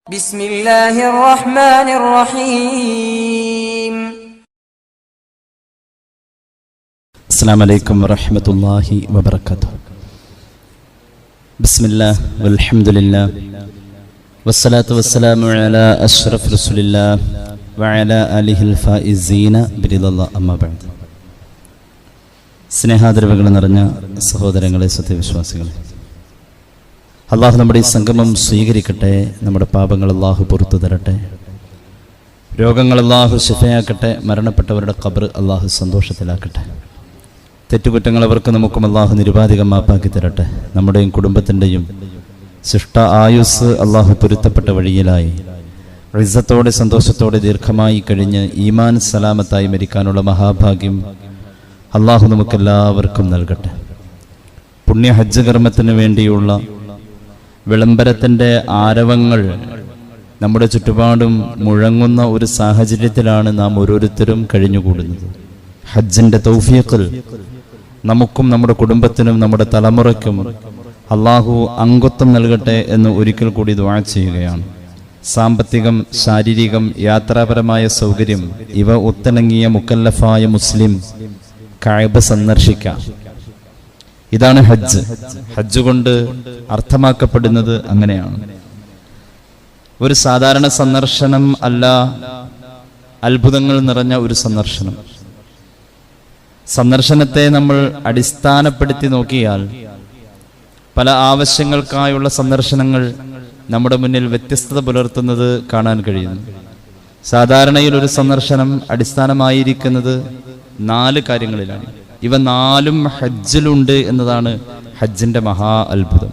بسم الله الرحمن الرحيم. السلام عليكم ورحمة الله وبركاته. بسم الله والحمد لله والصلاة والسلام على أشرف رسول الله وعلى آله الفائزين برضا الله أما بعد. സ്നേഹാദരവുകൾ നിറഞ്ഞ സഹോദരങ്ങളെ, സത്യവിശ്വാസികളെ, അള്ളാഹു നമ്മുടെ ഈ സംഗമം സ്വീകരിക്കട്ടെ. നമ്മുടെ പാപങ്ങൾ അള്ളാഹു പുറത്തു തരട്ടെ. രോഗങ്ങൾ അള്ളാഹു ശിഫയാക്കട്ടെ. മരണപ്പെട്ടവരുടെ ഖബർ അള്ളാഹു സന്തോഷത്തിലാക്കട്ടെ. തെറ്റുകുറ്റങ്ങൾ അവർക്ക് നമുക്കും അള്ളാഹു നിരുപാധികം മാപ്പാക്കി തരട്ടെ. നമ്മുടെയും കുടുംബത്തിൻ്റെയും ശിഷ്ട ആയുസ് അള്ളാഹു പൊരുത്തപ്പെട്ട വഴിയിലായി ഇസ്സത്തോടെ സന്തോഷത്തോടെ ദീർഘമായി കഴിഞ്ഞ് ഈമാൻ സലാമത്തായി മരിക്കാനുള്ള മഹാഭാഗ്യം അള്ളാഹു നമുക്കെല്ലാവർക്കും നൽകട്ടെ. പുണ്യ ഹജ്ജ് കർമ്മത്തിന് വേണ്ടിയുള്ള വിളംബരത്തിൻ്റെ ആരവങ്ങൾ നമ്മുടെ ചുറ്റുപാടും മുഴങ്ങുന്ന ഒരു സാഹചര്യത്തിലാണ് നാം ഓരോരുത്തരും കഴിഞ്ഞുകൂടുന്നത്. ഹജ്ജിൻ്റെ തൗഫീഖിൽ നമുക്കും നമ്മുടെ കുടുംബത്തിനും നമ്മുടെ തലമുറയ്ക്കും അള്ളാഹു അംഗത്വം നൽകട്ടെ എന്ന് ഒരിക്കൽ കൂടി ദുആ ചെയ്യുകയാണ്. സാമ്പത്തികം, ശാരീരികം, യാത്രാപരമായ സൗകര്യം ഇവ ഒത്തിണങ്ങിയ മുക്കല്ലഫായ മുസ്ലിം കഅബ സന്ദർശിക്കാം. ഇതാണ് ഹജ്ജ്. ഹജ്ജ് കൊണ്ട് അർത്ഥമാക്കപ്പെടുന്നത് അങ്ങനെയാണ്. ഒരു സാധാരണ സന്ദർശനം അല്ല, അത്ഭുതങ്ങൾ നിറഞ്ഞ ഒരു സന്ദർശനം. സന്ദർശനത്തെ നമ്മൾ അടിസ്ഥാനപ്പെടുത്തി നോക്കിയാൽ പല ആവശ്യങ്ങൾക്കായുള്ള സന്ദർശനങ്ങൾ നമ്മുടെ മുന്നിൽ വ്യത്യസ്തത പുലർത്തുന്നത് കാണാൻ കഴിയുന്നു. സാധാരണയിൽ ഒരു സന്ദർശനം അടിസ്ഥാനമായിരിക്കുന്നത് 4 കാര്യങ്ങളിലാണ്. ഇവ 4ഉം ഹജ്ജിലുണ്ട് എന്നതാണ് ഹജ്ജിന്റെ മഹാ അത്ഭുതം.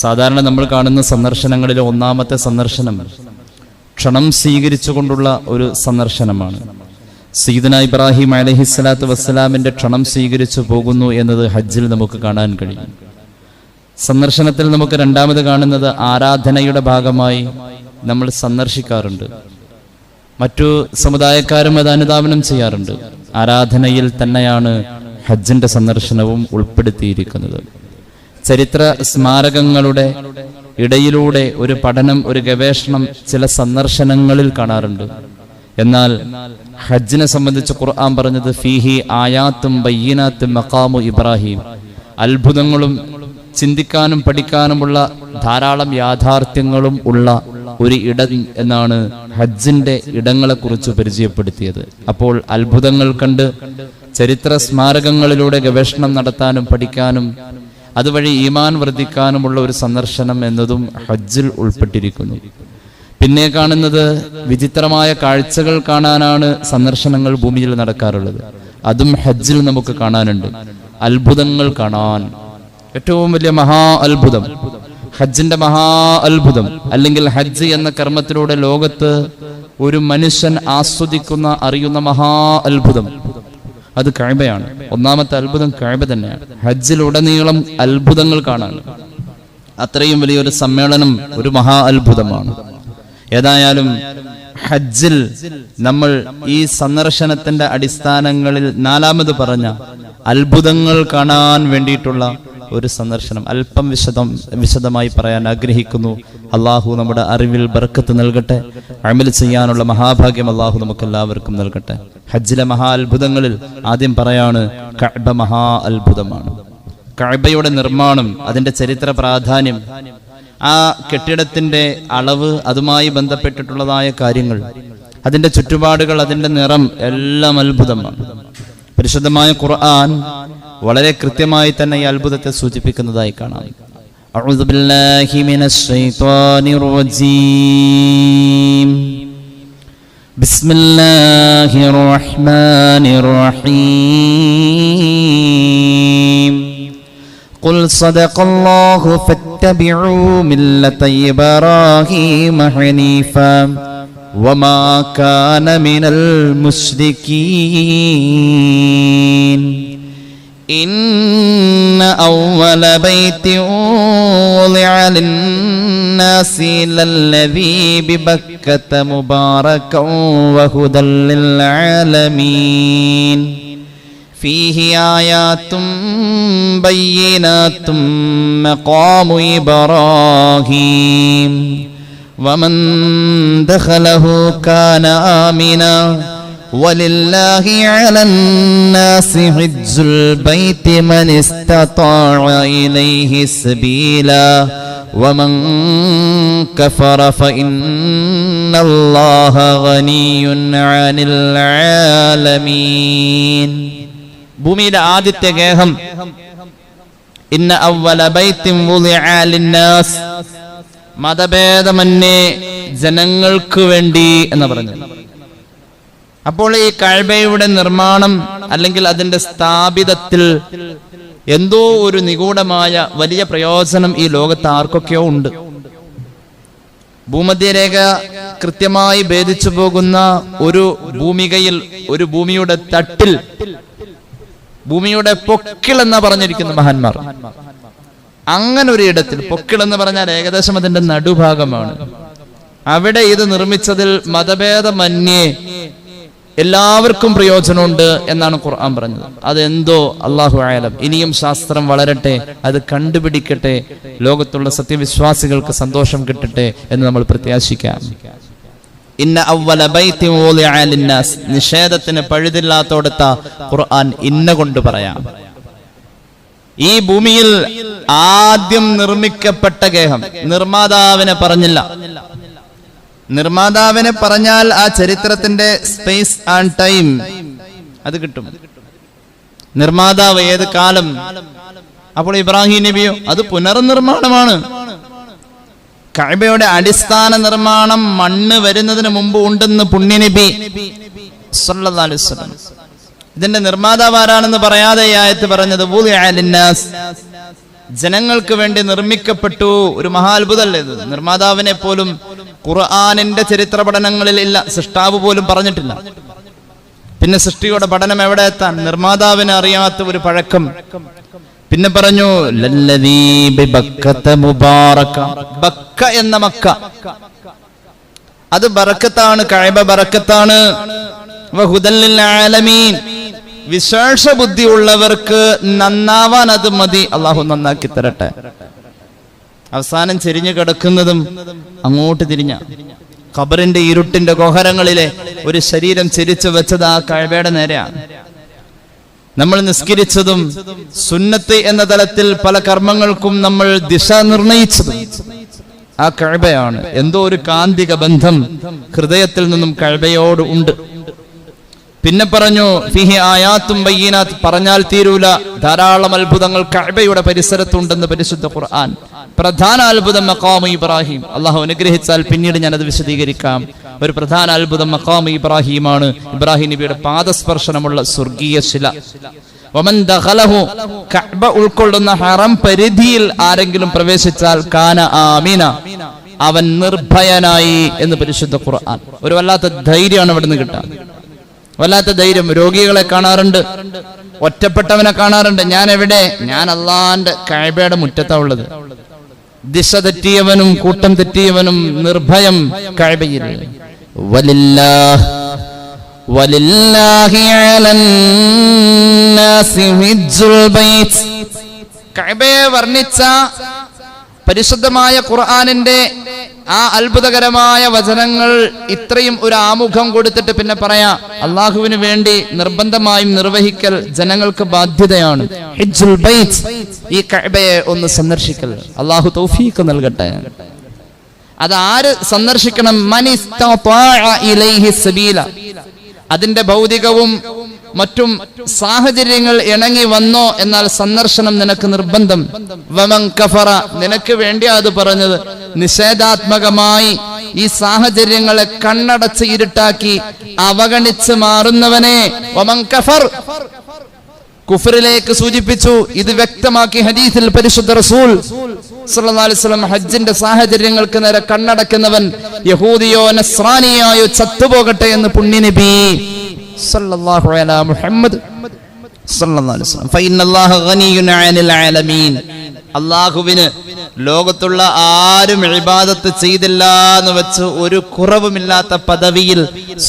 സാധാരണ നമ്മൾ കാണുന്ന സന്ദർശനങ്ങളിലെ ഒന്നാമത്തെ സന്ദർശനം ക്ഷണം സ്വീകരിച്ചുകൊണ്ടുള്ള ഒരു സന്ദർശനമാണ്. സയ്യിദുന ഇബ്രാഹിം അലൈഹിസ്സലാത്തു വസ്സലാമിന്റെ ക്ഷണം സ്വീകരിച്ചു പോകുന്നു എന്നത് ഹജ്ജിൽ നമുക്ക് കാണാൻ കഴിയും. സന്ദർശനത്തിൽ നമുക്ക് രണ്ടാമത് കാണുന്നത് ആരാധനയുടെ ഭാഗമായി നമ്മൾ സന്ദർശിക്കാറുണ്ട്. മറ്റു സമുദായക്കാരും അത് അനുധാവനം ചെയ്യാറുണ്ട്. ആരാധനയിൽ തന്നെയാണ് ഹജ്ജിന്റെ സന്ദർശനവും ഉൾപ്പെടുത്തിയിരിക്കുന്നത്. ചരിത്ര സ്മാരകങ്ങളുടെ ഇടയിലൂടെ ഒരു പഠനം, ഒരു ഗവേഷണം ചില സന്ദർശനങ്ങളിൽ കാണാറുണ്ട്. എന്നാൽ ഹജ്ജിനെ സംബന്ധിച്ച് ഖുർആൻ പറഞ്ഞത് ഫീഹി ആയാത്തും ബയ്യിനാത്തും മഖാമു ഇബ്രാഹിം, അത്ഭുതങ്ങളും ചിന്തിക്കാനും പഠിക്കാനുമുള്ള ധാരാളം യാഥാർത്ഥ്യങ്ങളും ഉള്ള ഒരു ഇടം എന്നാണ് ഹജ്ജിന്റെ ഇടങ്ങളെക്കുറിച്ച് പരിചയപ്പെടുത്തിയത്. അപ്പോൾ അത്ഭുതങ്ങൾ കണ്ട് ചരിത്ര സ്മാരകങ്ങളിലൂടെ ഗവേഷണം നടത്താനും പഠിക്കാനും അതുവഴി ഈമാൻ വർദ്ധിക്കാനുമുള്ള ഒരു സന്ദർശനം എന്നതും ഹജ്ജിൽ ഉൾപ്പെട്ടിരിക്കുന്നു. പിന്നെ കാണുന്നത് വിചിത്രമായ കാഴ്ചകൾ കാണാനാണ് സന്ദർശനങ്ങൾ ഭൂമിയിൽ നടക്കാറുള്ളത്. അതും ഹജ്ജിൽ നമുക്ക് കാണാനുണ്ട്. അത്ഭുതങ്ങൾ കാണാൻ ഏറ്റവും വലിയ മഹാ അത്ഭുതം, ഹജ്ജിന്റെ മഹാ അത്ഭുതം, അല്ലെങ്കിൽ ഹജ്ജ് എന്ന കർമ്മത്തിലൂടെ ലോകത്ത് ഒരു മനുഷ്യൻ ആസ്വദിക്കുന്ന, അറിയുന്ന മഹാ അത്ഭുതം അത് കഅബയാണ്. ഒന്നാമത്തെ അത്ഭുതം കഅബ തന്നെയാണ്. ഹജ്ജിലുടനീളം അത്ഭുതങ്ങൾ കാണാൻ അത്രയും വലിയൊരു സമ്മേളനം ഒരു മഹാ അത്ഭുതമാണ്. ഏതായാലും ഹജ്ജിൽ നമ്മൾ ഈ സന്ദർശനത്തിന്റെ അടിസ്ഥാനങ്ങളിൽ 4ാമത് പറഞ്ഞ അത്ഭുതങ്ങൾ കാണാൻ വേണ്ടിയിട്ടുള്ള ഒരു സന്ദർശനം അല്പം വിശദമായി പറയാൻ ആഗ്രഹിക്കുന്നു. അള്ളാഹു നമ്മുടെ അറിവിൽ ബർക്കത്ത് നൽകട്ടെ. അമൽ ചെയ്യാനുള്ള മഹാഭാഗ്യം അള്ളാഹു നമുക്ക് എല്ലാവർക്കും നൽകട്ടെ. ഹജ്ജിലെ മഹാ അത്ഭുതങ്ങളിൽ ആദ്യം പറയാണ് കഅബ മഹാ അത്ഭുതമാണ്. കഅബയുടെ നിർമ്മാണം, അതിന്റെ ചരിത്ര പ്രാധാന്യം, ആ കെട്ടിടത്തിന്റെ അളവ്, അതുമായി ബന്ധപ്പെട്ടിട്ടുള്ളതായ കാര്യങ്ങൾ, അതിന്റെ ചുറ്റുപാടുകൾ, അതിന്റെ നിറം എല്ലാം അത്ഭുതമാണ്. പരിശുദ്ധമായ ഖുർആൻ വളരെ കൃത്യമായി തന്നെ ഈ അത്ഭുതത്തെ സൂചിപ്പിക്കുന്നതായി കാണാം. അഊദു ബില്ലാഹി മിനശ് ശൈത്വാനിർ റജീം. ബിസ്മില്ലാഹിർ റഹ്മാനിർ റഹീം. ഖുൽ സദഖല്ലാഹു ഫത്തബിഉ മില്ലത ഇബ്രാഹീമ ഹനീഫാ വമാ കാന മിനൽ മുശ്രികീൻ. إن أول بيت وضع للناس للذي ببكة مباركا وهدى للعالمين فيه آيات بينات مقام إبراهيم വമൻ ദഖലഹു കാന ആമിന വലില്ലാഹി അലന്നാസി ഹജ്ജുൽ ബൈതി മൻ ഇസ്തതാഅ ഇലൈഹി സബീലാ വമൻ കഫറ ഫഇന്നല്ലാഹ ഗനിയ്യുൻ അനിൽ ആലമീൻ. ഭൂമിയിലെ ആദ്യത്തെ ഗേഹം ഇന്ന അവ്വല ബൈത്തിൻ വുളിഅ ലിന്നാസ്, മതഭേദമന്യേ ജനങ്ങൾക്ക് വേണ്ടി എന്ന് പറഞ്ഞു. അപ്പോൾ ഈ കഅബയുടെ നിർമ്മാണം അല്ലെങ്കിൽ അതിന്റെ സ്ഥാപിതത്തിൽ എന്തോ ഒരു നിഗൂഢമായ വലിയ പ്രയോജനം ഈ ലോകത്ത് ആർക്കൊക്കെയോ ഉണ്ട്. ഭൂമധ്യരേഖ കൃത്യമായി ഭേദിച്ചു പോകുന്ന ഒരു ഭൂമികയിൽ, ഒരു ഭൂമിയുടെ തട്ടിൽ, ഭൂമിയുടെ പൊക്കിൾ എന്ന് പറഞ്ഞിരിക്കുന്ന മഹാന്മാർ, അങ്ങനെ ഒരു ഇടത്തിൽ, പൊക്കിൾ എന്ന് പറഞ്ഞാൽ ഏകദേശം അതിന്റെ നടുഭാഗമാണ്, അവിടെ ഇത് നിർമ്മിച്ചതിൽ മതഭേദമന്യേ എല്ലാവർക്കും പ്രയോജനമുണ്ട് എന്നാണ് ഖുർആൻ പറഞ്ഞത്. അതെന്തോ അല്ലാഹു അഅലം. ഇനിയും ശാസ്ത്രം വളരട്ടെ, അത് കണ്ടുപിടിക്കട്ടെ, ലോകത്തുള്ള സത്യവിശ്വാസികൾക്ക് സന്തോഷം കിട്ടട്ടെ എന്ന് നമ്മൾ പ്രത്യാശിക്കാം. ഇന്ന അവ്വല ബൈത്തിൻ വുളിഅ ലിന്നാസ്, നിഷേധത്തിന് പഴുതില്ലാത്തോടത്ത ഖുർആൻ ഇന്ന കൊണ്ട് പറയാം. ഈ ഭൂമിയിൽ ആദ്യം നിർമ്മിക്കപ്പെട്ട ഗേഹം നിർമ്മാതാവിനെ പറഞ്ഞില്ല. നിർമ്മാതാവിനെ പറഞ്ഞാൽ ആ ചരിത്രത്തിന്റെ സ്പേസ് ആൻഡ് ടൈം അത് കിട്ടും. നിർമ്മാതാവ് ഏത് കാലം? അപ്പോൾ ഇബ്രാഹിം നബിയോ? അത് പുനർനിർമ്മാണമാണ്. കഅബയുടെ അടിസ്ഥാന നിർമ്മാണം മണ്ണ് വരുന്നതിന് മുമ്പ് ഉണ്ടെന്ന് പുണ്യനബി സല്ലല്ലാഹു അലൈഹി വസല്ലം. ഇതിന്റെ നിർമ്മാതാവ് ആരാണെന്ന് പറയാതെ ഈ ആയത്ത് പറഞ്ഞത് വുളിഅ ലിന്നാസ്, ജനങ്ങൾക്ക് വേണ്ടി നിർമ്മിക്കപ്പെട്ടു. ഒരു മഹാത്ഭുതമല്ലേ ഇത്? നിർമ്മാതാവിനെ പോലും ഖുർആനിന്റെ ചരിത്ര പഠനങ്ങളിൽ ഇല്ല, സൃഷ്ടാവ് പോലും പറഞ്ഞിട്ടില്ല. പിന്നെ സൃഷ്ടിയുടെ പഠനം എവിടെ എത്താൻ? നിർമ്മാതാവിനെ അറിയാത്ത ഒരു പഴക്കം. പിന്നെ പറഞ്ഞു ലല്ലദീ ബിബക്കത മുബാറക, ബക്ക എന്ന മക്ക അത് ബറക്കത്താണ്, കഅബ ബറക്കത്താണ്. വഹുദൽ ലിൽ ആലമീൻ, വിശേഷ ബുദ്ധി ഉള്ളവർക്ക് നന്നാവാൻ അത് മതി. അള്ളാഹു നന്നാക്കി തരട്ടെ. അവസാനം ചെരിഞ്ഞു കിടക്കുന്നതും അങ്ങോട്ട് തിരിഞ്ഞ ഖബറിന്റെ ഇരുട്ടിന്റെ ഗോഹരങ്ങളിലെ ഒരു ശരീരം ചെരിച്ചു വെച്ചത് ആ കഅബയുടെ നേരെയാണ്. നമ്മൾ നിസ്കരിച്ചതും സുന്നത്ത് എന്ന തലത്തിൽ പല കർമ്മങ്ങൾക്കും നമ്മൾ ദിശ നിർണയിച്ചതും ആ കഅബയാണ്. എന്തോ ഒരു കാന്തിക ബന്ധം ഹൃദയത്തിൽ നിന്നും കഅബയോട് ഉണ്ട്. പിന്നെ പറഞ്ഞു ഫിഹി ആയാത്തും ബയ്യിനാത്ത്, പറഞ്ഞാൽ തീരൂല, ധാരാളം അത്ഭുതങ്ങൾ കഅബയുടെ പരിസരത്തുണ്ടെന്ന് പരിശുദ്ധ ഖുർആൻ. പ്രധാന അത്ഭുതം മഖാമു ഇബ്രാഹിം. അള്ളാഹു അനുഗ്രഹിച്ചാൽ പിന്നീട് ഞാനത് വിശദീകരിക്കാം. ഒരു പ്രധാന അത്ഭുതം മഖാമു ഇബ്രാഹിമാണ്. ഇബ്രാഹിം നബിയുടെ പാദസ്പർശനമുള്ള സ്വർഗീയ ശില. വമൻ ദഖലഹു, കഅബ ഉൾക്കൊള്ളുന്ന ഹറം പരിധിയിൽ ആരെങ്കിലും പ്രവേശിച്ചാൽ കാന ആമിന, അവൻ നിർഭയനായി എന്ന് പരിശുദ്ധ ഖുർആൻ. ഒരു വല്ലാത്ത ധൈര്യമാണ് ഇവിടുന്ന് കിട്ടാൻ, വല്ലാത്ത ധൈര്യം. രോഗികളെ കാണാറുണ്ട്, ഒറ്റപ്പെട്ടവനെ കാണാറുണ്ട്. ഞാൻ എവിടെ? ഞാൻ അള്ളാന്റെ കഅബയുടെ മുറ്റത്താ ഉള്ളത്. ദിശ തെറ്റിയവനും കൂട്ടം തെറ്റിയവനും നിർഭയം കഅബയിൽ. വലില്ലാഹി അലന്നാസി ഹജ്ജുൽ ബൈത്ത്, കഅബയെ വർണ്ണിച്ച പരിശുദ്ധമായ ഖുർആനിന്റെ ആ അത്ഭുതകരമായ വചനങ്ങൾ ഇത്രയും ഒരു ആമുഖം കൊടുത്തിട്ട് പിന്നെ പറയാ, അള്ളാഹുവിന് വേണ്ടി നിർബന്ധമായും നിർവഹിക്കൽ ജനങ്ങൾക്ക് ബാധ്യതയാണ്. ഹജ്ജുൽ ബൈത്ത്, ഈ കഅബയെ ഒന്ന് സന്ദർശിക്കൽ. അള്ളാഹു തൗഫീഖ് നൽകട്ടെ. അതാര് സന്ദർശിക്കണം? മൻ ഇസ്തതാഅ ഇലൈഹി സബീല, അതിന്റെ ഭൗതികവും മറ്റും സാഹചര്യങ്ങൾ ഇണങ്ങി വന്നോ, എന്നാൽ സന്ദർശനം നിനക്ക് നിർബന്ധം. വമൻ കഫറ, നിനക്ക് വേണ്ടി അത് പറഞ്ഞത്. നിഷേധാത്മകമായി ഈ സാഹചര്യങ്ങളെ കണ്ണടച്ച് ഇരുട്ടാക്കി അവഗണിച്ച് മാറുന്നവനെ വമൻ കഫർ, കുഫറിലേക്ക് സൂചിപ്പിച്ചു. ഇത് വ്യക്തമാക്കി ഹദീസിൽ പരിശുദ്ധ റസൂൽ സല്ലല്ലാഹു അലൈഹി വസല്ലം ഹജ്ജിന്റെ സാഹചര്യങ്ങൾക്ക് നേരെ കണ്ണടക്കുന്നവൻ യഹൂദിയോ നസ്രാനിയായോ ചത്തുപോകട്ടെ എന്ന് പുണ്യനബി സല്ലല്ലാഹു അലാ മുഹമ്മദ് സല്ലല്ലാഹു അലൈഹി വസല്ലം. ഫഇന്നല്ലാഹ ഗനിയ്യുൻ അനിൽ ആലമീൻ, അല്ലാഹുവിന് ലോകത്തുള്ള ആരും ഇബാദത്ത് ചെയ്തില്ല എന്ന് വെച്ച് ഒരു കുറവുമില്ലാത്ത പദവിയിൽ